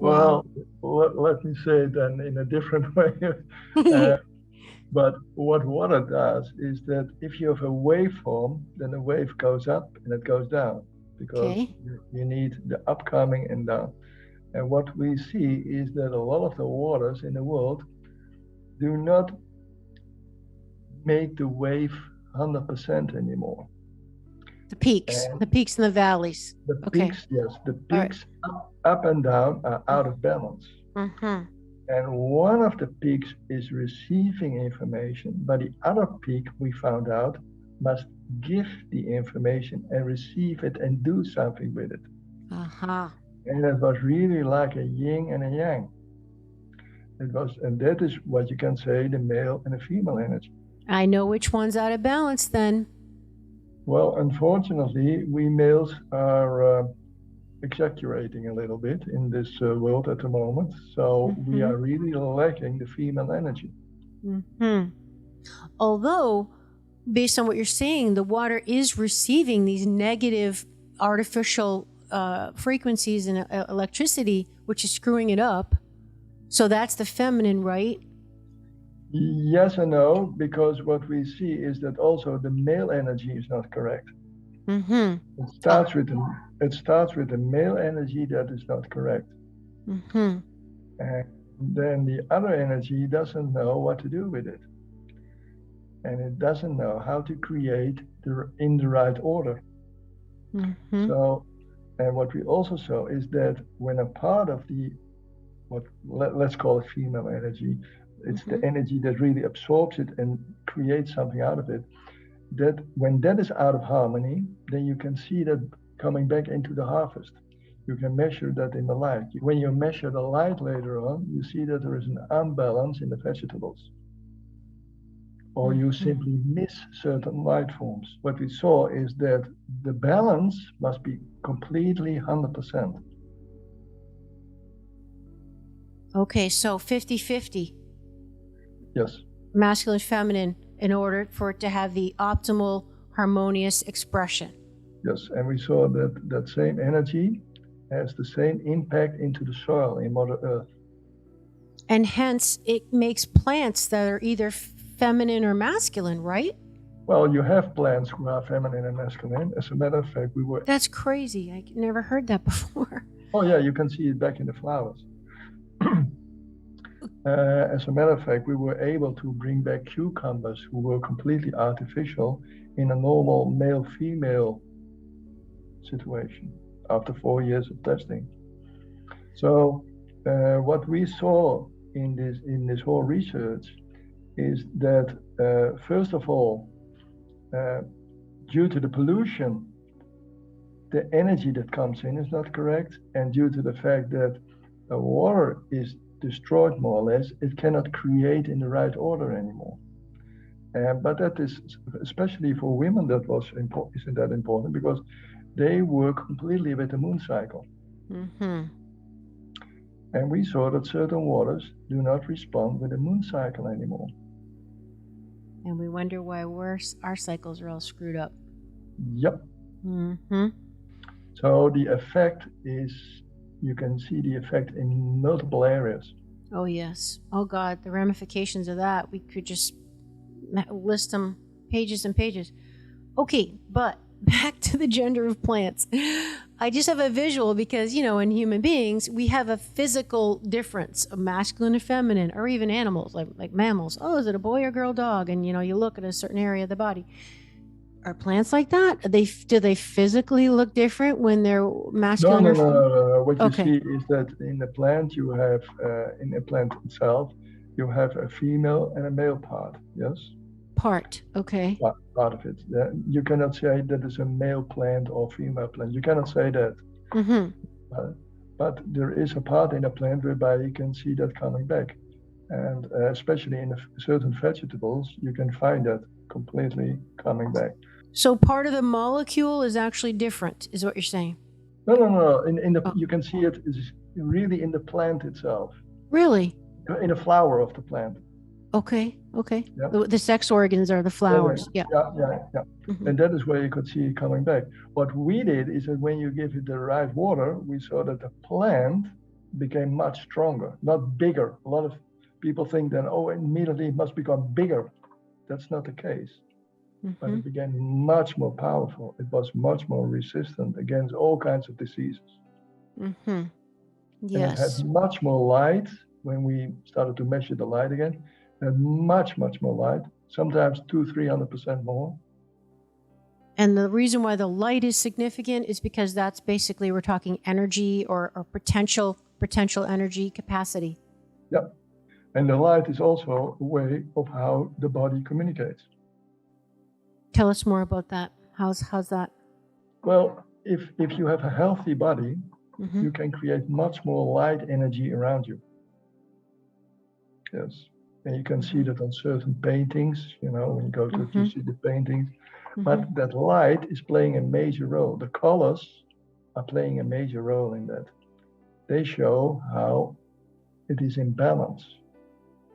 Well, let me say it then in a different way. Uh, But what water does is that if you have a waveform, then the wave goes up and it goes down because Okay. you need the upcoming and down. And what we see is that a lot of the waters in the world do not make the wave 100% anymore. The peaks And and the valleys. the Okay. peaks, yes, the All right. peaks up and down are out of balance. Mm-hmm. And one of the peaks is receiving information, but the other peak, we found out, must give the information and receive it and do something with it. Uh-huh. And it was really like a yin and a yang. It was, and that is what you can say, the male and the female energy. I know which one's out of balance then. Well, unfortunately, we males are exaggerating a little bit in this world at the moment. So we are really lacking the female energy. Mm-hmm. Although, based on what you're saying, the water is receiving these negative artificial frequencies and electricity, which is screwing it up. So that's the feminine, right? Yes and no, because what we see is that also the male energy is not correct. Mm-hmm. It starts with the male energy that is not correct. Mm-hmm. And then the other energy doesn't know what to do with it. And it doesn't know how to create in the right order. Mm-hmm. So, and what we also saw is that when a part of let's call it female energy, it's the energy that really absorbs it and creates something out of it, that when that is out of harmony, then you can see that coming back into the harvest. You can measure that in the light. When you measure the light later on, you see that there is an imbalance in the vegetables. Or you simply miss certain light forms. What we saw is that the balance must be completely 100%. Okay, so 50-50. Yes. Masculine, feminine, in order for it to have the optimal harmonious expression. Yes, and we saw that that same energy has the same impact into the soil in Mother Earth. And hence, it makes plants that are either feminine or masculine, right? Well, you have plants who are feminine and masculine. As a matter of fact, That's crazy. I never heard that before. Oh yeah, you can see it back in the flowers. As a matter of fact, we were able to bring back cucumbers who were completely artificial in a normal male-female situation after 4 years of testing. So what we saw in this whole research is that first of all, due to the pollution, the energy that comes in is not correct, and due to the fact that the water is destroyed more or less, it cannot create in the right order anymore. But that is, especially for women, isn't that important, because they work completely with the moon cycle. And we saw that certain waters do not respond with the moon cycle anymore. And we wonder why our cycles are all screwed up. Yep. So the effect is, you can see the effect in multiple areas. Oh, yes. Oh, God, the ramifications of that. We could just list them pages and pages. Okay, but back to the gender of plants. I just have a visual because, in human beings, we have a physical difference of masculine and feminine, or even animals, like mammals. Oh, is it a boy or girl dog? And, you look at a certain area of the body. Are plants like that? Do they physically look different when they're masculine? No. What you see is that in the plant you have, in the plant itself, you have a female and a male part, yes? Part, okay. Part of it. You cannot say that it's a male plant or female plant. You cannot say that. Mm-hmm. But there is a part in a plant whereby you can see that coming back. And especially in certain vegetables, you can find that completely coming back. So part of the molecule is actually different, is what you're saying? No. You can see it is really in the plant itself. Really? In the flower of the plant. Okay. Yeah. The sex organs are the flowers. Yeah. Mm-hmm. And that is where you could see it coming back. What we did is that when you give it the right water, we saw that the plant became much stronger, not bigger. A lot of people think that, immediately it must become bigger. That's not the case. Mm-hmm. But it became much more powerful. It was much more resistant against all kinds of diseases. Mm-hmm. Yes. And it had much more light when we started to measure the light again. It had much more light, sometimes 200-300% more. And the reason why the light is significant is because that's basically, we're talking energy or potential energy capacity. Yep. And the light is also a way of how the body communicates. Tell us more about that. How's that? Well, if you have a healthy body, mm-hmm. you can create much more light energy around you. Yes. And you can see that on certain paintings, when you go to mm-hmm. you see the paintings. Mm-hmm. But that light is playing a major role. The colors are playing a major role in that. They show how it is in balance.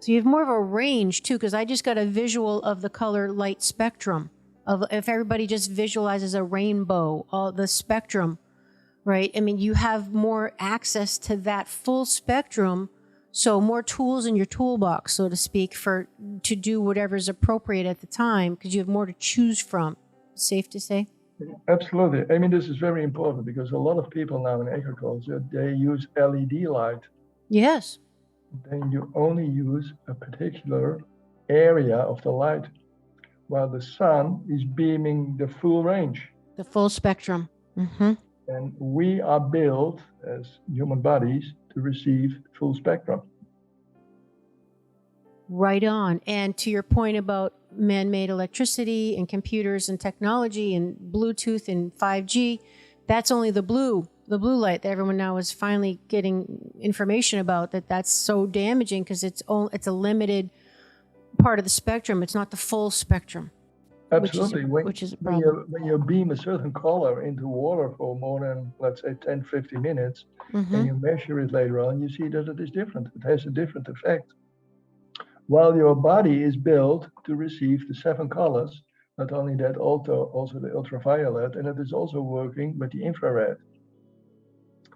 So you have more of a range too, because I just got a visual of the color light spectrum. Of if everybody just visualizes a rainbow, the spectrum, right? I mean, you have more access to that full spectrum. So more tools in your toolbox, so to speak, to do whatever is appropriate at the time, because you have more to choose from. Safe to say? Absolutely. I mean, this is very important because a lot of people now in agriculture, they use LED light. Yes. Then you only use a particular area of the light, while the sun is beaming the full range. The full spectrum. Mm-hmm. And we are built as human bodies to receive full spectrum. Right on. And to your point about man-made electricity and computers and technology and Bluetooth and 5G, that's only the blue light that everyone now is finally getting information about, that's so damaging because it's a limited part of the spectrum. It's not the full spectrum. Absolutely. Which is a problem. When you beam a certain color into water for more than, let's say, 10, 15 minutes, mm-hmm. and you measure it later on, you see that it is different. It has a different effect. While your body is built to receive the 7 colors, not only that, also the ultraviolet, and it is also working with the infrared.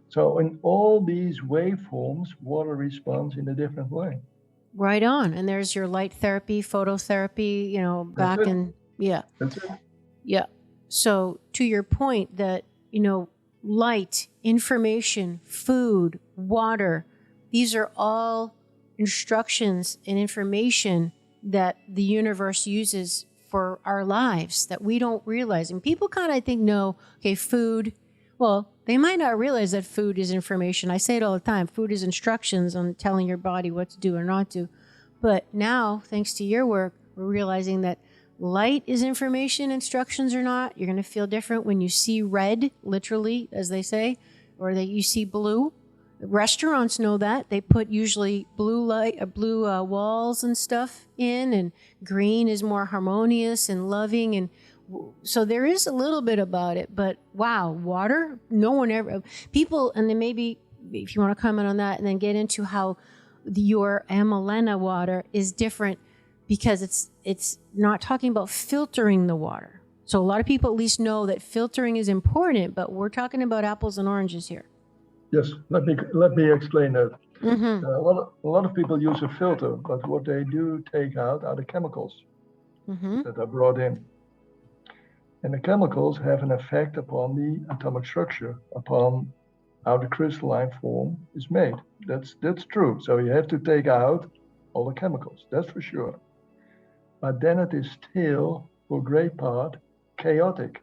So in all these waveforms, water responds in a different way. Right on. And there's your light therapy, phototherapy, back in... Yeah. That's it. Yeah. So to your point that, light, information, food, water, these are all instructions and information that the universe uses for our lives that we don't realize. And people kind of, I think, know, okay, food, well, they might not realize that food is information. I say it all the time. Food is instructions on telling your body what to do or not do. But now, thanks to your work, we're realizing that light is information, instructions or not. You're going to feel different when you see red, literally, as they say, or that you see blue. Restaurants know that. They put usually blue walls and stuff in, and green is more harmonious and loving. And so there is a little bit about it. But wow, water, no one ever, people, and then maybe if you want to comment on that and then get into how your Analemma water is different, because it's not talking about filtering the water. So a lot of people at least know that filtering is important, but we're talking about apples and oranges here. Yes, let me explain that. Mm-hmm. A lot of people use a filter, but what they do take out are the chemicals mm-hmm. that are brought in. And the chemicals have an effect upon the atomic structure, upon how the crystalline form is made. That's true. So you have to take out all the chemicals, that's for sure. But then it is still, for a great part, chaotic.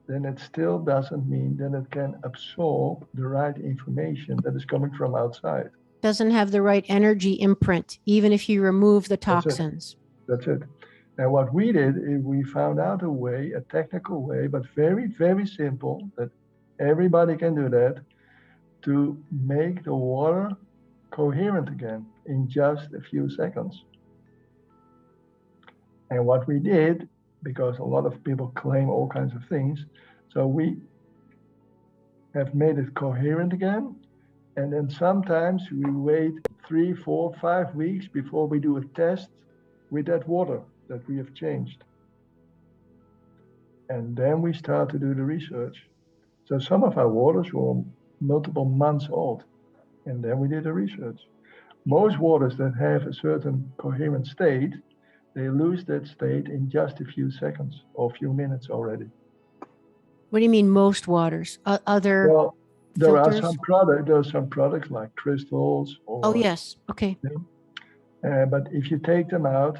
Then it still doesn't mean that it can absorb the right information that is coming from outside. doesn't have the right energy imprint, even if you remove the toxins. That's it. And what we did is we found out a way, a technical way, but very, very simple, that everybody can do that, to make the water coherent again in just a few seconds. And what we did, because a lot of people claim all kinds of things, so we have made it coherent again. And then sometimes we wait 3, 4, 5 weeks before we do a test with that water that we have changed. And then we start to do the research. So some of our waters were multiple months old, and then we did the research. Most waters that have a certain coherent state, they lose that state in just a few seconds or a few minutes already. What do you mean most waters? Other Well, there are filters? some products like crystals or. Oh, yes. Okay. But if you take them out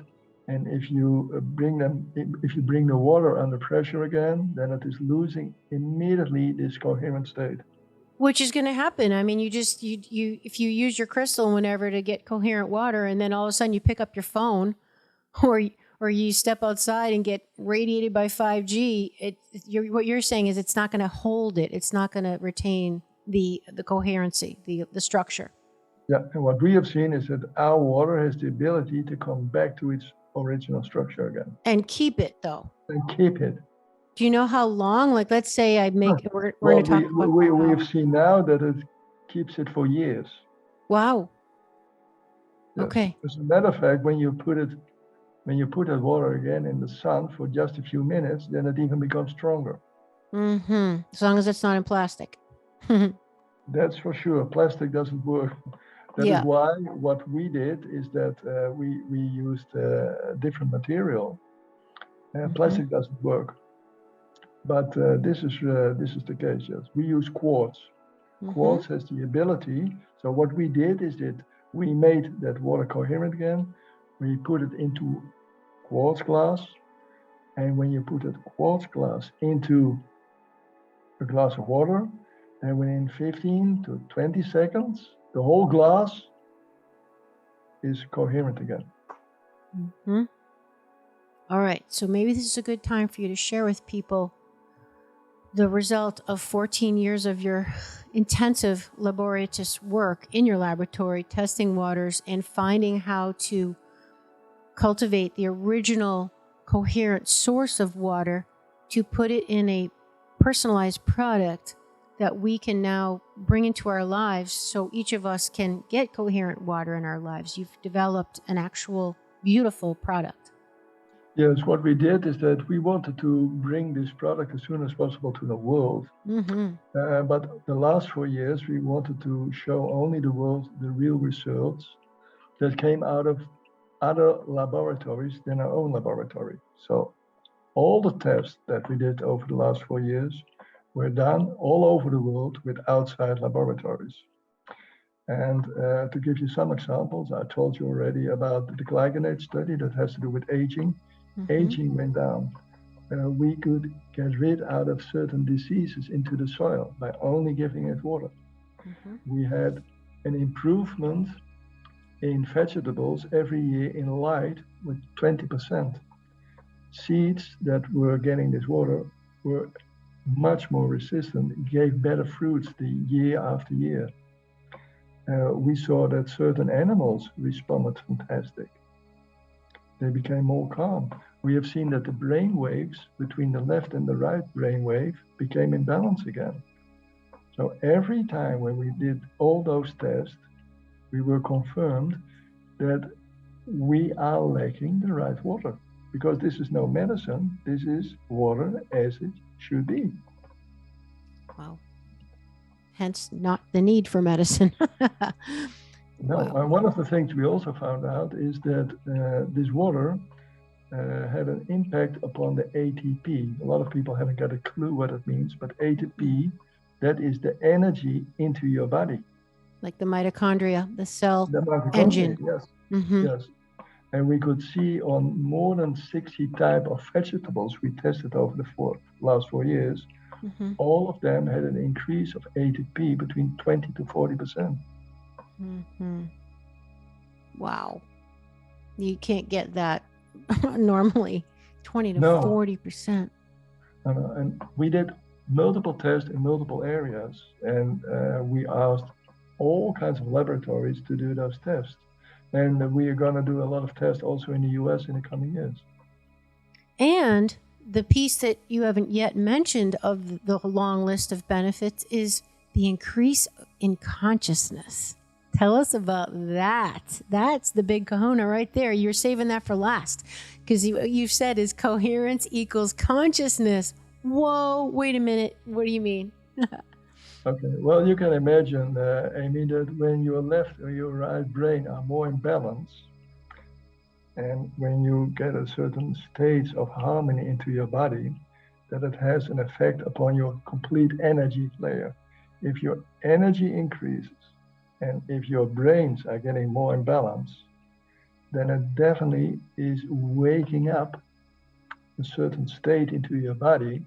and if you bring the water under pressure again, then it is losing immediately this coherent state. Which is going to happen. I mean, if you use your crystal whenever to get coherent water, and then all of a sudden you pick up your phone, or you step outside and get radiated by 5G, what you're saying is it's not going to hold it. It's not going to retain the coherency, the structure. Yeah, and what we have seen is that our water has the ability to come back to its original structure again. And keep it, though. And keep it. Do you know how long? Like, let's say I make, we're Well, going to talk about. we've seen now that it keeps it for years. Wow. Yes. Okay. As a matter of fact, when you put that water again in the sun for just a few minutes, then it even becomes stronger. Mm-hmm. As long as it's not in plastic. That's for sure. Plastic doesn't work. That is why what we did is that we used a different material. Plastic doesn't work. But this is the case, yes. We use quartz. Quartz has the ability. So what we did is that we made that water coherent again. We put it into quartz glass. And when you put that quartz glass into a glass of water, and within 15 to 20 seconds, the whole glass is coherent again. All right. So maybe this is a good time for you to share with people the result of 14 years of your intensive laborious work in your laboratory, testing waters and finding how to cultivate the original coherent source of water to put it in a personalized product that we can now bring into our lives so each of us can get coherent water in our lives. You've developed an actual beautiful product. Yes, what we did is that we wanted to bring this product as soon as possible to the world. But the last 4 years, we wanted to show only the world the real results that came out of other laboratories than our own laboratory. So all the tests that we did over the last 4 years were done all over the world with outside laboratories. And to give you some examples, I told you already about the glycinate study that has to do with aging. Aging went down. We could get rid out of certain diseases into the soil by only giving it water. We had an improvement in vegetables every year in light with 20%. Seeds that were getting this water were much more resistant, gave better fruits the year after year. We saw that certain animals responded fantastic. They became more calm. We have seen that the brain waves between the left and the right brain wave became in balance again. So every time when we did all those tests, we were confirmed that we are lacking the right water, because this is no medicine. This is water as it should be. Wow. Hence, not the need for medicine. No, Wow. and one of the things we also found out is that this water had an impact upon the ATP. A lot of people haven't got a clue what it means, but ATP, that is the energy into your body. Like the mitochondria, the cell engine. Yes, Mm-hmm. yes. And we could see on more than 60 type of vegetables we tested over the last 4 years, Mm-hmm. all of them had an increase of ATP between 20 to 40%. Mm-hmm. Wow. You can't get that normally. 20 to No. 40%. And we did multiple tests in multiple areas, and we asked all kinds of laboratories to do those tests. And we are going to do a lot of tests also in the US in the coming years. And the piece that you haven't yet mentioned of the long list of benefits is the increase in consciousness. Tell us about that. That's the big kahuna right there. You're saving that for last, because you've said is coherence equals consciousness. Whoa, wait a minute. What do you mean? Okay, well, you can imagine, Amy, that when your left or your right brain are more in balance, and when you get a certain state of harmony into your body, that it has an effect upon your complete energy layer. If your energy increases, and if your brains are getting more in balance, then it definitely is waking up a certain state into your body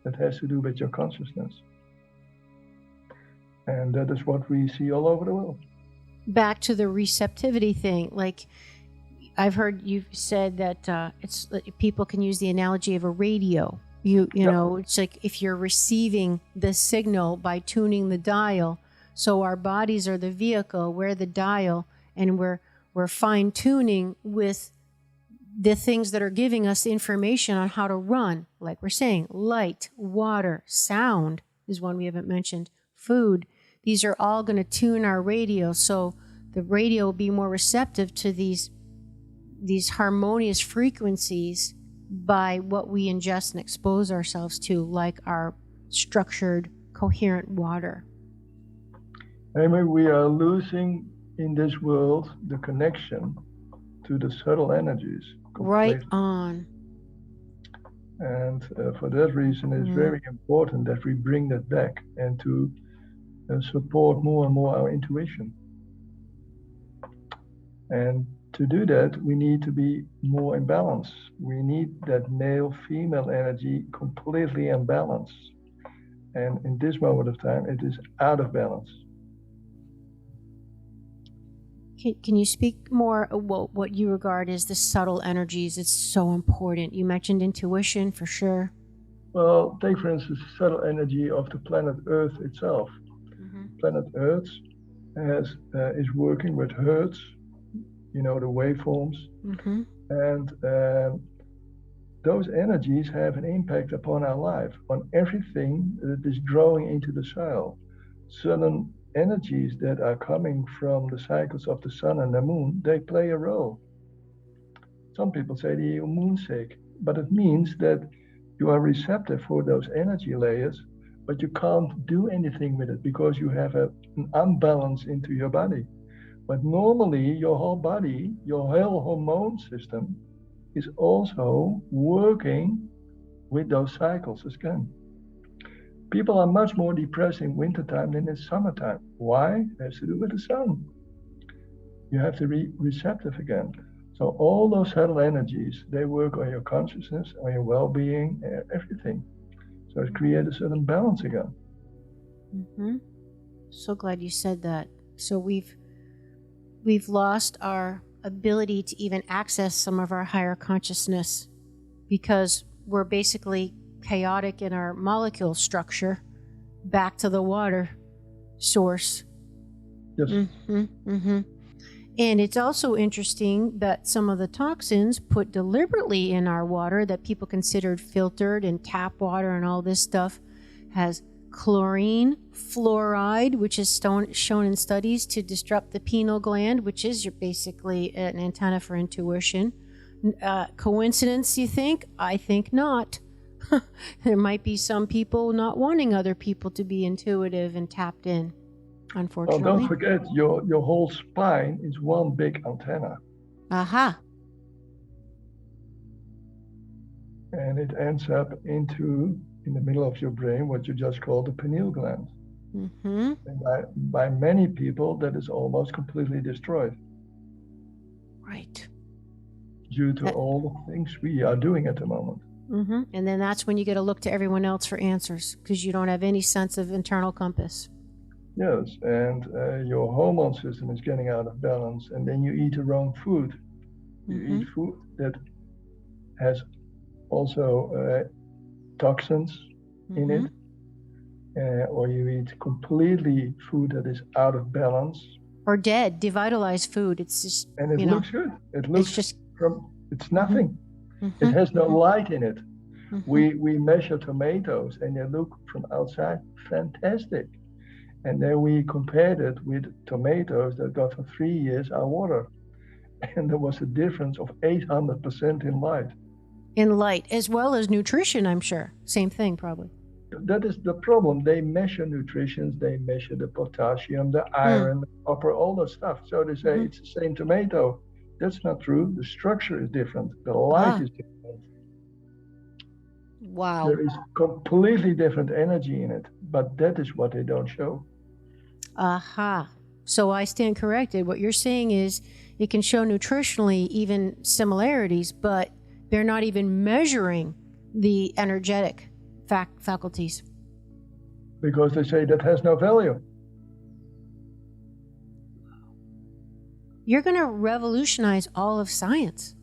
that has to do with your consciousness. And that is what we see all over the world. Back to the receptivity thing. Like, I've heard you've said that people can use the analogy of a radio. You know, it's like if you're receiving the signal by tuning the dial. So our bodies are the vehicle, we're the dial, and we're fine tuning with the things that are giving us information on how to run. Like we're saying, light, water, sound is one we haven't mentioned, food. These are all going to tune our radio, so the radio will be more receptive to these harmonious frequencies by what we ingest and expose ourselves to, like our structured, coherent water. Amy, we are losing in this world the connection to the subtle energies. Right on. And for that reason, it's very important that we bring that back and to support more and more our intuition. And to do that, we need to be more in balance. We need that male-female energy completely in balance. And in this moment of time, it is out of balance. Can you speak more about what you regard as the subtle energies? It's so important. You mentioned intuition for sure. Well, take for instance the subtle energy of the planet Earth itself. Planet Earth is working with hertz, you know, the waveforms, and those energies have an impact upon our life, on everything that is growing into the soil. Certain energies that are coming from the cycles of the sun and the moon, they play a role. Some people say the moonsake, but it means that you are receptive for those energy layers, but you can't do anything with it because you have an unbalance into your body. But normally your whole body, your whole hormone system is also working with those cycles again. People are much more depressed in wintertime than in summertime. Why? It has to do with the sun. You have to be receptive again. So all those subtle energies, they work on your consciousness, on your well-being, everything. So it creates a certain balance again. So glad you said that. So we've lost our ability to even access some of our higher consciousness because we're basically chaotic in our molecule structure back to the water source. Yes. And it's also interesting that some of the toxins put deliberately in our water that people considered filtered and tap water and all this stuff has chlorine, fluoride, which is shown in studies to disrupt the pineal gland, which is basically an antenna for intuition. Coincidence, you think? I think not. There might be some people not wanting other people to be intuitive and tapped in, unfortunately. Well, don't forget, your whole spine is one big antenna. And it ends up in the middle of your brain, what you just call the pineal gland. And by many people, that is almost completely destroyed. Right. Due to all the things we are doing at the moment. And then that's when you get to look to everyone else for answers because you don't have any sense of internal compass. Yes, and your hormone system is getting out of balance, and then you eat the wrong food. You eat food that has also toxins in it, or you eat completely food that is out of balance. Or dead, devitalized food. It's just, and it looks good. It looks it's nothing. It has no light in it. We measure tomatoes and they look from outside fantastic. And then we compared it with tomatoes that got for 3 years our water. And there was a difference of 800% in light. In light, as well as nutrition, I'm sure. Same thing, probably. That is the problem. They measure nutrition, they measure the potassium, the iron, the copper, all that stuff. So they say it's the same tomato. That's not true. The structure is different. The light is different. Wow. There is completely different energy in it, but that is what they don't show. Aha. So I stand corrected. What you're saying is it can show nutritionally even similarities, but they're not even measuring the energetic faculties. Because they say that has no value. You're going to revolutionize all of science.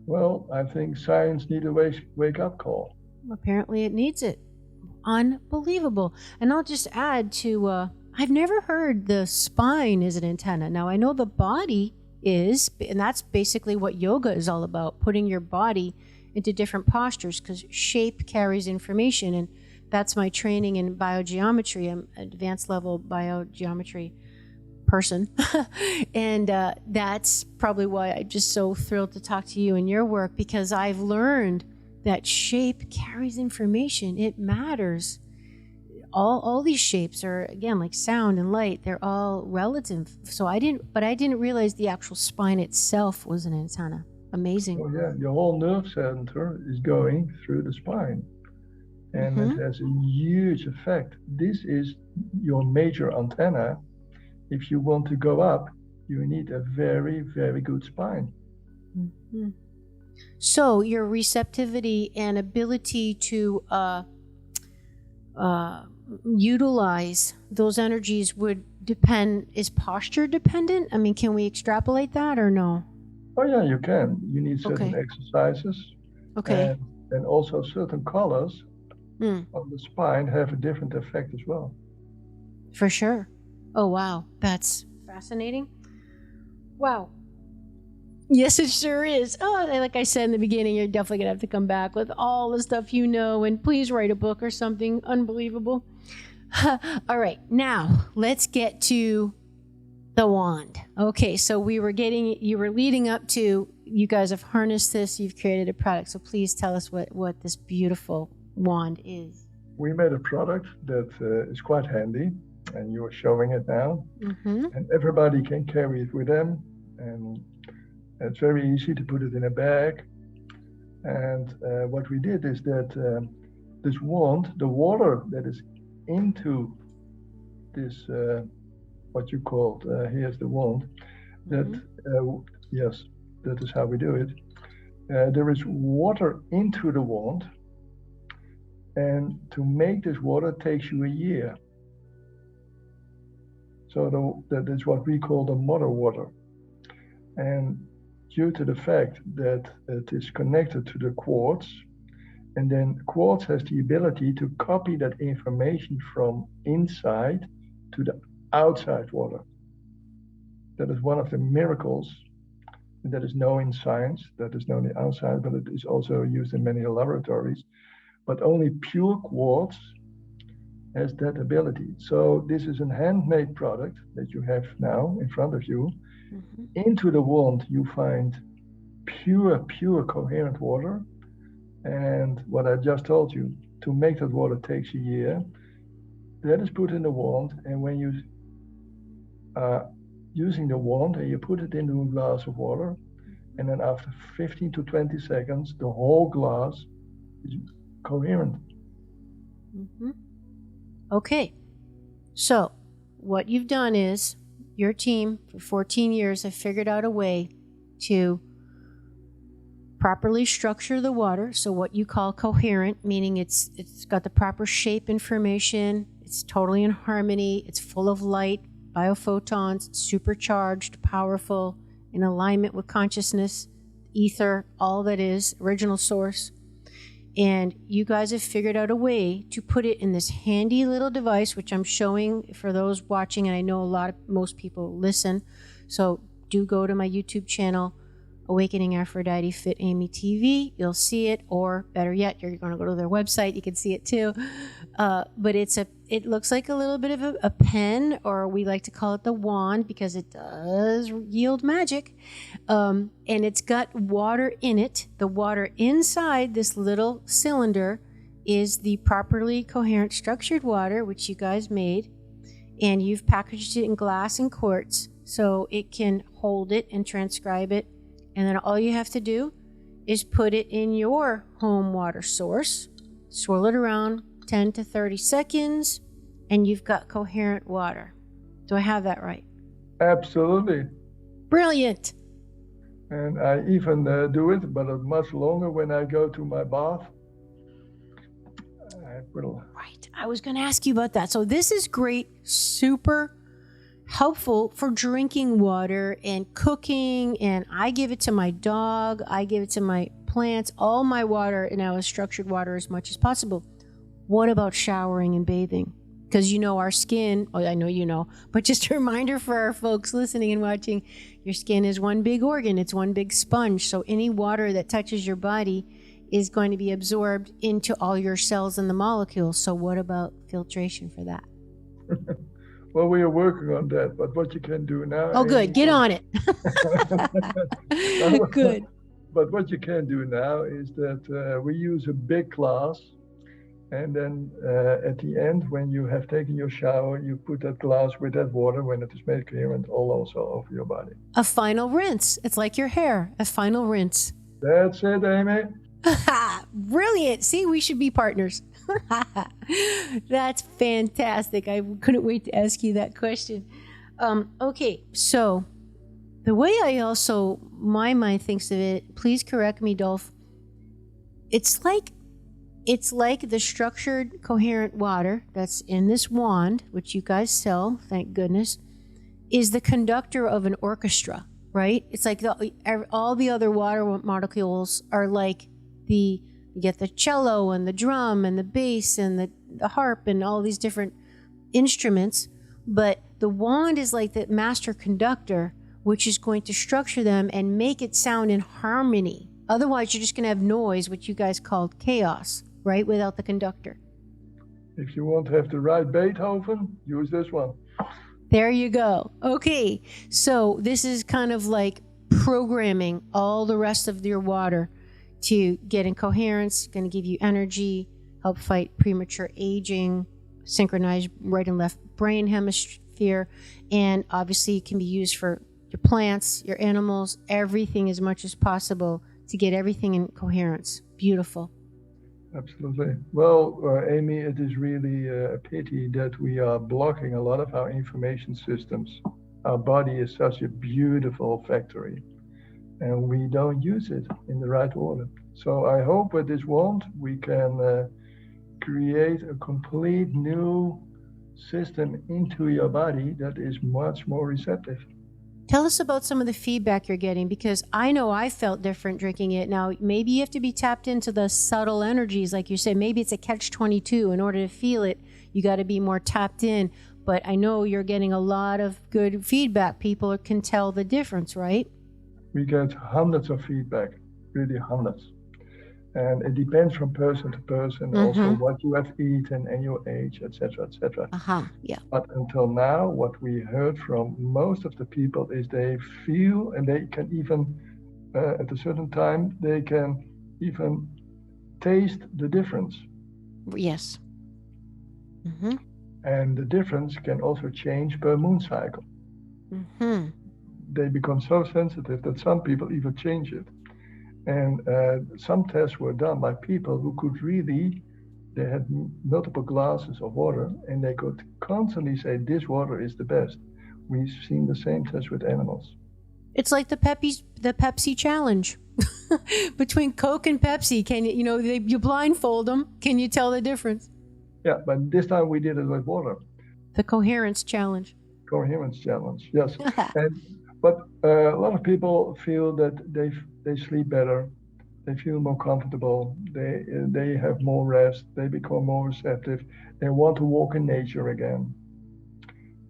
Well, I think science needs a wake-up call. Apparently it needs it. Unbelievable. And I'll just add to, I've never heard the spine is an antenna. Now, I know the body is, and that's basically what yoga is all about, putting your body into different postures, because shape carries information, and that's my training in biogeometry. I'm an advanced level biogeometry person. And that's probably why I'm just so thrilled to talk to you and your work, because I've learned that shape carries information. It matters. All these shapes are, again, like sound and light, they're all relative. So I didn't realize the actual spine itself was an antenna. Amazing. Oh yeah, your whole nerve center is going through the spine, and it has a huge effect. This is your major antenna. If you want to go up, you need a very, very good spine. So your receptivity and ability to utilize those energies would depend, is posture dependent? I mean, can we extrapolate that or no? Oh yeah, you can. You need certain exercises. Okay. And also certain colors on the spine have a different effect as well. For sure. Oh, wow. That's fascinating. Wow. Yes, it sure is. Oh, like I said in the beginning, you're definitely going to have to come back with all the stuff you know, and please write a book or something unbelievable. All right. Now, let's get to the wand. Okay, so you were leading up to, you guys have harnessed this, you've created a product. So please tell us what this beautiful wand is. We made a product that is quite handy, and you are showing it now. And everybody can carry it with them. And it's very easy to put it in a bag. And what we did is that this wand, the water that is into this, what you called, here's the wand, that, yes, that is how we do it. There is water into the wand, and to make this water takes you a year. So that is what we call the mother water. And due to the fact that it is connected to the quartz, and then quartz has the ability to copy that information from inside to the outside water. That is one of the miracles that is known in science, that is known outside, but it is also used in many laboratories. But only pure quartz has that ability. So this is a handmade product that you have now in front of you. Into the wand you find pure coherent water. And what I just told you, to make that water takes a year. That is put in the wand, and when you are using the wand and you put it into a glass of water, and then after 15 to 20 seconds, the whole glass is coherent. Okay, so what you've done is, your team for 14 years have figured out a way to properly structure the water. So what you call coherent, meaning it's got the proper shape information, It's totally in harmony. It's full of light, biophotons, supercharged, powerful, in alignment with consciousness, ether, all that is, original source. And you guys have figured out a way to put it in this handy little device, which I'm showing for those watching, and I know most people listen. So do go to my YouTube channel, Awakening Aphrodite FitAmyTV. You'll see it, or better yet, you're going to go to their website. You can see it too. But it looks like a little bit of a pen, or we like to call it the wand, because it does yield magic. And it's got water in it. The water inside this little cylinder is the properly coherent structured water, which you guys made. And you've packaged it in glass and quartz so it can hold it and transcribe it. And then all you have to do is put it in your home water source, swirl it around 10 to 30 seconds, and you've got coherent water. Do I have that right? Absolutely. Brilliant. And I even do it, but much longer when I go to my bath. Right. I was going to ask you about that. So this is great, super helpful for drinking water and cooking, and I give it to my dog, I give it to my plants. All my water now is structured water as much as possible. What about showering and bathing? Because our skin, I know you know, but just a reminder for our folks listening and watching, your skin is one big organ, it's one big sponge. So any water that touches your body is going to be absorbed into all your cells and the molecules. So what about filtration for that? Well, we are working on that, but what you can do now... Oh, good. Get on it. Good. But what you can do now is that we use a big glass, and then at the end, when you have taken your shower, you put that glass with that water, when it is made coherent, all also over your body. A final rinse. It's like your hair, a final rinse. That's it, Amy. Brilliant. See, we should be partners. That's fantastic. I couldn't wait to ask you that question. Okay, so the way my mind thinks of it, please correct me, Dolph. It's like the structured coherent water that's in this wand, which you guys sell, thank goodness, is the conductor of an orchestra, right? It's like all the other water molecules are like you get the cello and the drum and the bass and the harp and all these different instruments, but the wand is like the master conductor, which is going to structure them and make it sound in harmony. Otherwise, you're just going to have noise, which you guys called chaos, right, without the conductor. If you want to have the right Beethoven, use this one. There you go. Okay, so this is kind of like programming all the rest of your water to get in coherence, going to give you energy, help fight premature aging, synchronize right and left brain hemisphere, and obviously it can be used for your plants, your animals, everything as much as possible to get everything in coherence. Beautiful. Absolutely. Well, Amy, it is really a pity that we are blocking a lot of our information systems. Our body is such a beautiful factory, and we don't use it in the right order. So I hope with this wand we can create a complete new system into your body that is much more receptive. Tell us about some of the feedback you're getting, because I know I felt different drinking it. Now, maybe you have to be tapped into the subtle energies, like you said. Maybe it's a catch-22. In order to feel it, you got to be more tapped in. But I know you're getting a lot of good feedback. People can tell the difference, right? We get hundreds of feedback, really hundreds. And it depends from person to person, also what you have eaten and your age, etc., etc. Yeah. But until now, what we heard from most of the people is they feel, and they can even, at a certain time, they can even taste the difference. Yes. And the difference can also change per moon cycle. They become so sensitive that some people even change it. And some tests were done by people who could really, they had multiple glasses of water, and they could constantly say, this water is the best. We've seen the same test with animals. It's like the Pepsi challenge. Between Coke and Pepsi, can you blindfold them? Can you tell the difference? Yeah, but this time we did it with water. The Coherence Challenge. Coherence challenge, yes. But a lot of people feel that they sleep better, they feel more comfortable, they have more rest, they become more receptive, they want to walk in nature again.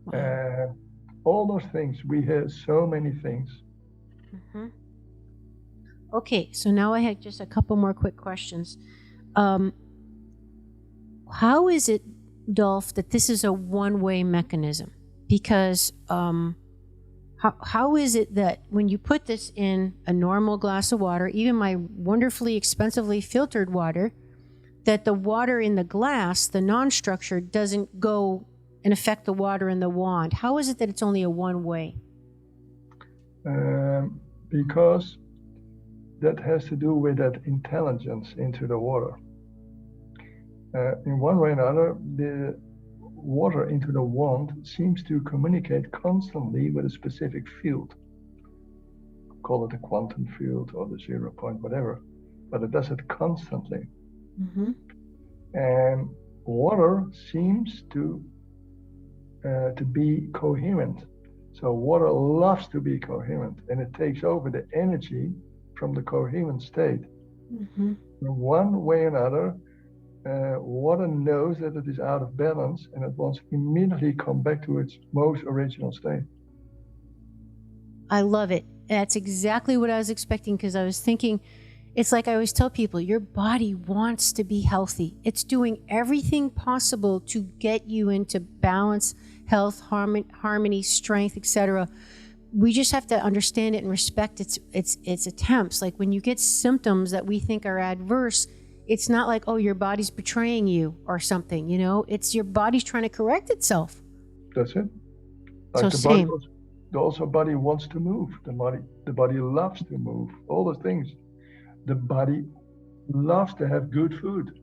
Wow. All those things, we hear so many things. Mm-hmm. Okay, so now I had just a couple more quick questions. How is it, Dolph, that this is a one-way mechanism? Because how is it that when you put this in a normal glass of water, even my wonderfully expensively filtered water, that the water in the glass, the non-structured, doesn't go and affect the water in the wand? How is it that it's only a one-way? Because that has to do with that intelligence into the water. In one way or another, the water into the wand seems to communicate constantly with a specific field. Call it a quantum field or the 0 point, whatever, but it does it constantly. Mm-hmm. And water seems to be coherent. So water loves to be coherent, and it takes over the energy from the coherent state. Mm-hmm. In one way or another, water knows that it is out of balance, and it wants to immediately come back to its most original state. I love it. That's exactly what I was expecting, because I was thinking, it's like I always tell people, your body wants to be healthy. It's doing everything possible to get you into balance, health, harmony, strength, etc. We just have to understand it and respect its attempts. Like when you get symptoms that we think are adverse, it's not like, oh, your body's betraying you or something, it's your body's trying to correct itself. That's it. Like so same. Body wants to move. The body loves to move. All those things. The body loves to have good food.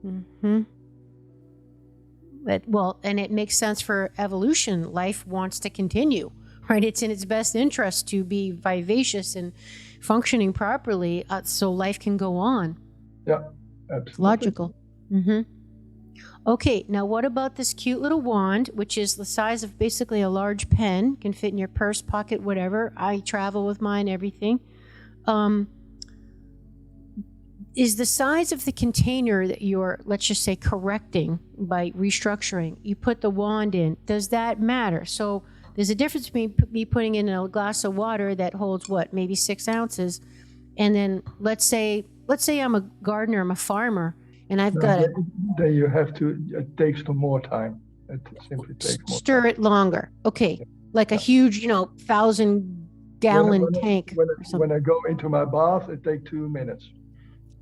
Mm-hmm. And it makes sense for evolution. Life wants to continue, right? It's in its best interest to be vivacious and functioning properly, so life can go on. Yeah, absolutely. Logical. Mm-hmm. Okay, now what about this cute little wand, which is the size of basically a large pen, can fit in your purse, pocket, whatever. I travel with mine, everything. Is the size of the container that you're, let's just say, correcting by restructuring, you put the wand in, does that matter? So there's a difference between me putting in a glass of water that holds what, maybe 6 ounces, and then let's say I'm a gardener, I'm a farmer, and I've got it. Then you have to, it takes more time. It simply takes more stir time. It longer. Okay. Yeah. Like a huge, 1,000-gallon tank. When I go into my bath, it takes 2 minutes.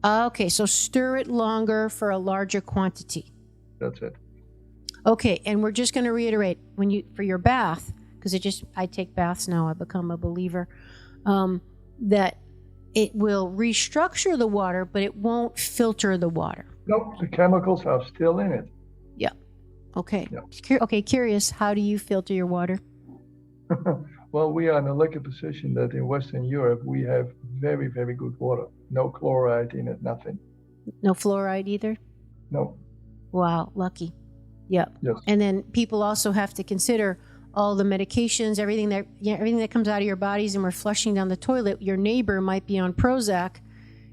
Okay, so stir it longer for a larger quantity. That's it. Okay, and we're just going to reiterate, for your bath, because I take baths now, I've become a believer, that it will restructure the water, but it won't filter the water. No, the chemicals are still in it. Yeah. Okay. Yeah. Okay, curious, how do you filter your water? Well, we are in a lucky position that in Western Europe, we have very, very good water. No chloride in it, nothing. No fluoride either? No. Wow, lucky. Yep. Yes. And then people also have to consider all the medications, everything that comes out of your bodies, and we're flushing down the toilet. Your neighbor might be on Prozac,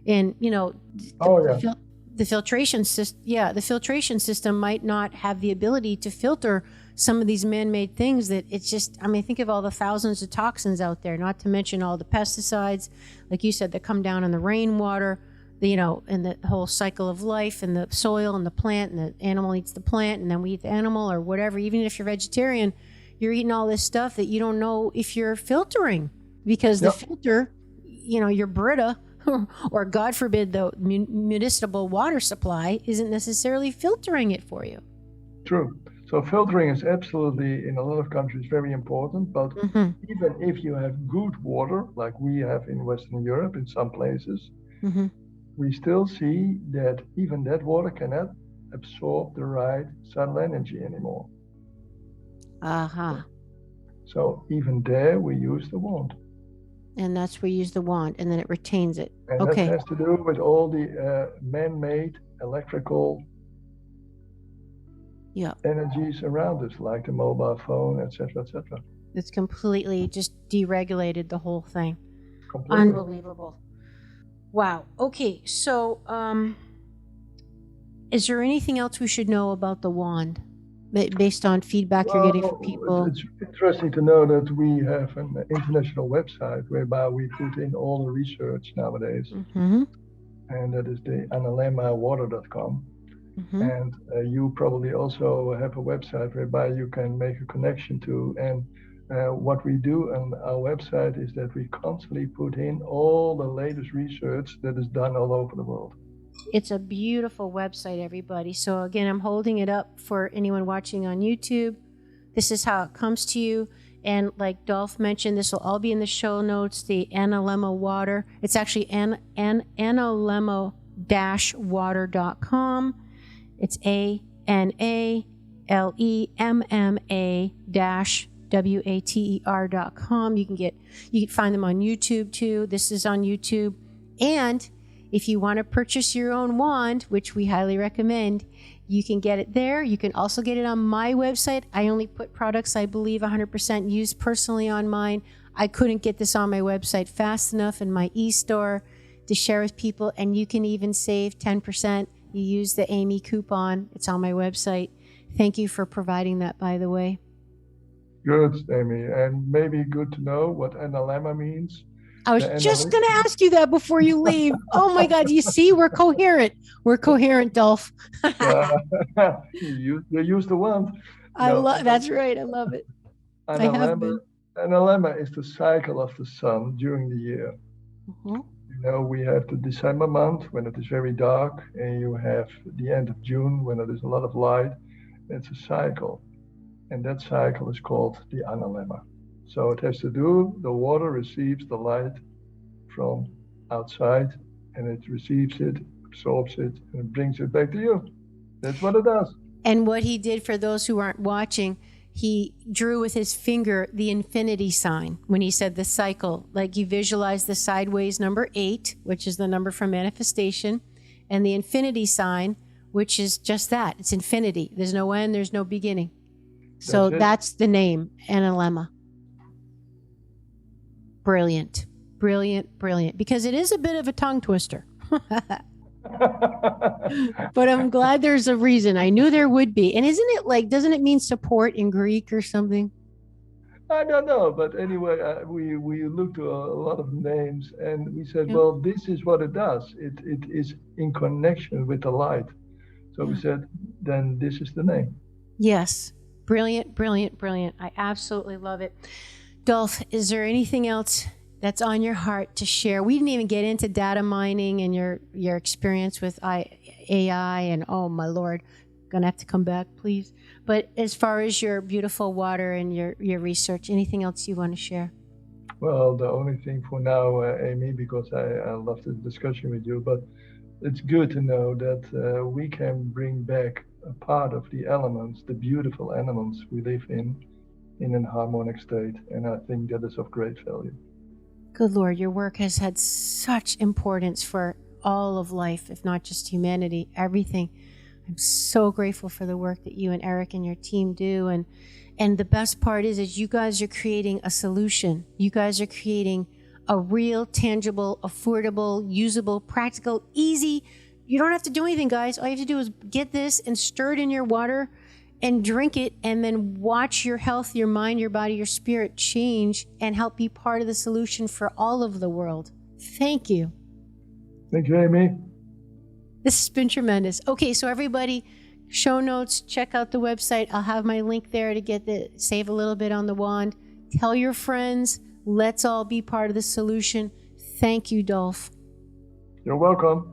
and the filtration system. Yeah, the filtration system might not have the ability to filter some of these man-made things. That it's just, think of all the thousands of toxins out there, not to mention all the pesticides, like you said, that come down in the rainwater, and the whole cycle of life, and the soil and the plant, and the animal eats the plant, and then we eat the animal or whatever. Even if you're vegetarian, you're eating all this stuff that you don't know if you're filtering, because the filter, your Brita, or God forbid, the municipal water supply isn't necessarily filtering it for you. True. So filtering is absolutely, in a lot of countries, very important. But even if you have good water, like we have in Western Europe in some places, we still see that even that water cannot absorb the right subtle energy anymore. So even there, we use the wand. And that's where you use the wand, and then it retains it. And that has to do with all the man-made electrical energies around us, like the mobile phone, etc., etc. It's completely just deregulated the whole thing. Completely. Unbelievable. Wow. Okay, so is there anything else we should know about the wand based on feedback you're getting from people? It's interesting to know that we have an international website whereby we put in all the research nowadays. Mm-hmm. And that is the analemmawater.com. Mm-hmm. And you probably also have a website whereby you can make a connection to. And what we do on our website is that we constantly put in all the latest research that is done all over the world. It's a beautiful website, everybody. So again, I'm holding it up for anyone watching on YouTube. This is how it comes to you. And like Dolph mentioned, this will all be in the show notes, the Analemma Water. It's actually analemma-water.com. It's ANALEMMA-WATER.com. You can find them on YouTube too. This is on YouTube. And if you want to purchase your own wand, which we highly recommend, you can get it there. You can also get it on my website. I only put products I believe 100% used personally on mine. I couldn't get this on my website fast enough in my eStore to share with people. And you can even save 10%. You use the Amy coupon. It's on my website. Thank you for providing that, by the way. Good, Amy. And maybe good to know what analemma means. I was just going to ask you that before you leave. Oh my God, you see, we're coherent. We're coherent, Dolph. You used the wand. That's right. I love it. Analemma is the cycle of the sun during the year. Mm-hmm. You know, we have the December month when it is very dark, and you have the end of June when it is a lot of light. It's a cycle. And that cycle is called the analemma. So it has to do, the water receives the light from outside, and it receives it, absorbs it, and it brings it back to you. That's what it does. And what he did, for those who aren't watching, he drew with his finger the infinity sign when he said the cycle. Like you visualize the sideways number 8, which is the number for manifestation, and the infinity sign, which is just that. It's infinity. There's no end, there's no beginning. So that's the name, analemma. Brilliant, brilliant, brilliant. Because it is a bit of a tongue twister. But I'm glad there's a reason. I knew there would be. And isn't it like, doesn't it mean support in Greek or something? I don't know. But anyway, we looked at a lot of names and we said, well, this is what it does. It is in connection with the light. So we said, then this is the name. Yes. Brilliant, brilliant, brilliant. I absolutely love it. Dolph, is there anything else that's on your heart to share? We didn't even get into data mining and your experience with AI and, oh my Lord, gonna have to come back, please. But as far as your beautiful water and your research, anything else you want to share? Well, the only thing for now, Amy, because I love the discussion with you, but it's good to know that we can bring back a part of the elements, the beautiful elements we live in an harmonic state. And I think that is of great value. Good Lord, your work has had such importance for all of life, if not just humanity, everything. I'm so grateful for the work that you and Eric and your team do. And the best part is you guys are creating a solution. You guys are creating a real, tangible, affordable, usable, practical, easy. You don't have to do anything, guys. All you have to do is get this and stir it in your water and drink it, and then watch your health, your mind, your body, your spirit change and help be part of the solution for all of the world. Thank you. Thank you, Amy. This has been tremendous. Okay, so everybody, show notes, check out the website. I'll have my link there to save a little bit on the wand. Tell your friends. Let's all be part of the solution. Thank you, Dolph. You're welcome.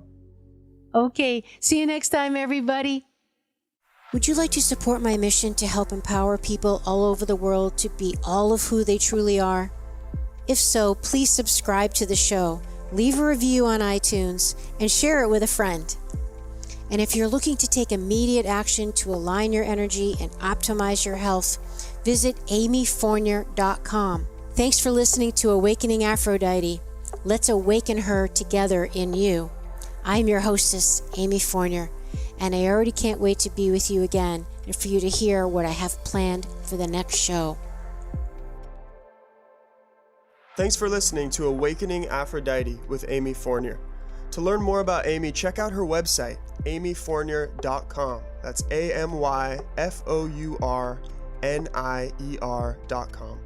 Okay, see you next time, everybody. Would you like to support my mission to help empower people all over the world to be all of who they truly are? If so, please subscribe to the show, leave a review on iTunes, and share it with a friend. And if you're looking to take immediate action to align your energy and optimize your health, visit amyfournier.com. Thanks for listening to Awakening Aphrodite. Let's awaken her together in you. I'm your hostess, Amy Fournier, and I already can't wait to be with you again and for you to hear what I have planned for the next show. Thanks for listening to Awakening Aphrodite with Amy Fournier. To learn more about Amy, check out her website, amyfournier.com. That's AMYFOURNIER.com.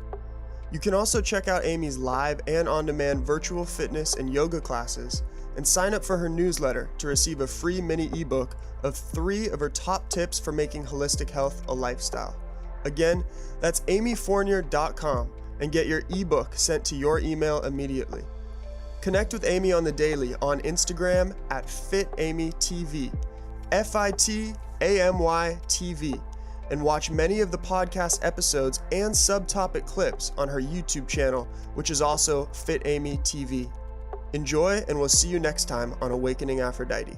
You can also check out Amy's live and on-demand virtual fitness and yoga classes, and sign up for her newsletter to receive a free mini ebook of 3 of her top tips for making holistic health a lifestyle. Again, that's amyfournier.com, and get your ebook sent to your email immediately. Connect with Amy on the daily on Instagram at FitAmyTV, FITAMYTV, and watch many of the podcast episodes and subtopic clips on her YouTube channel, which is also FitAmyTV. Enjoy, and we'll see you next time on Awakening Aphrodite.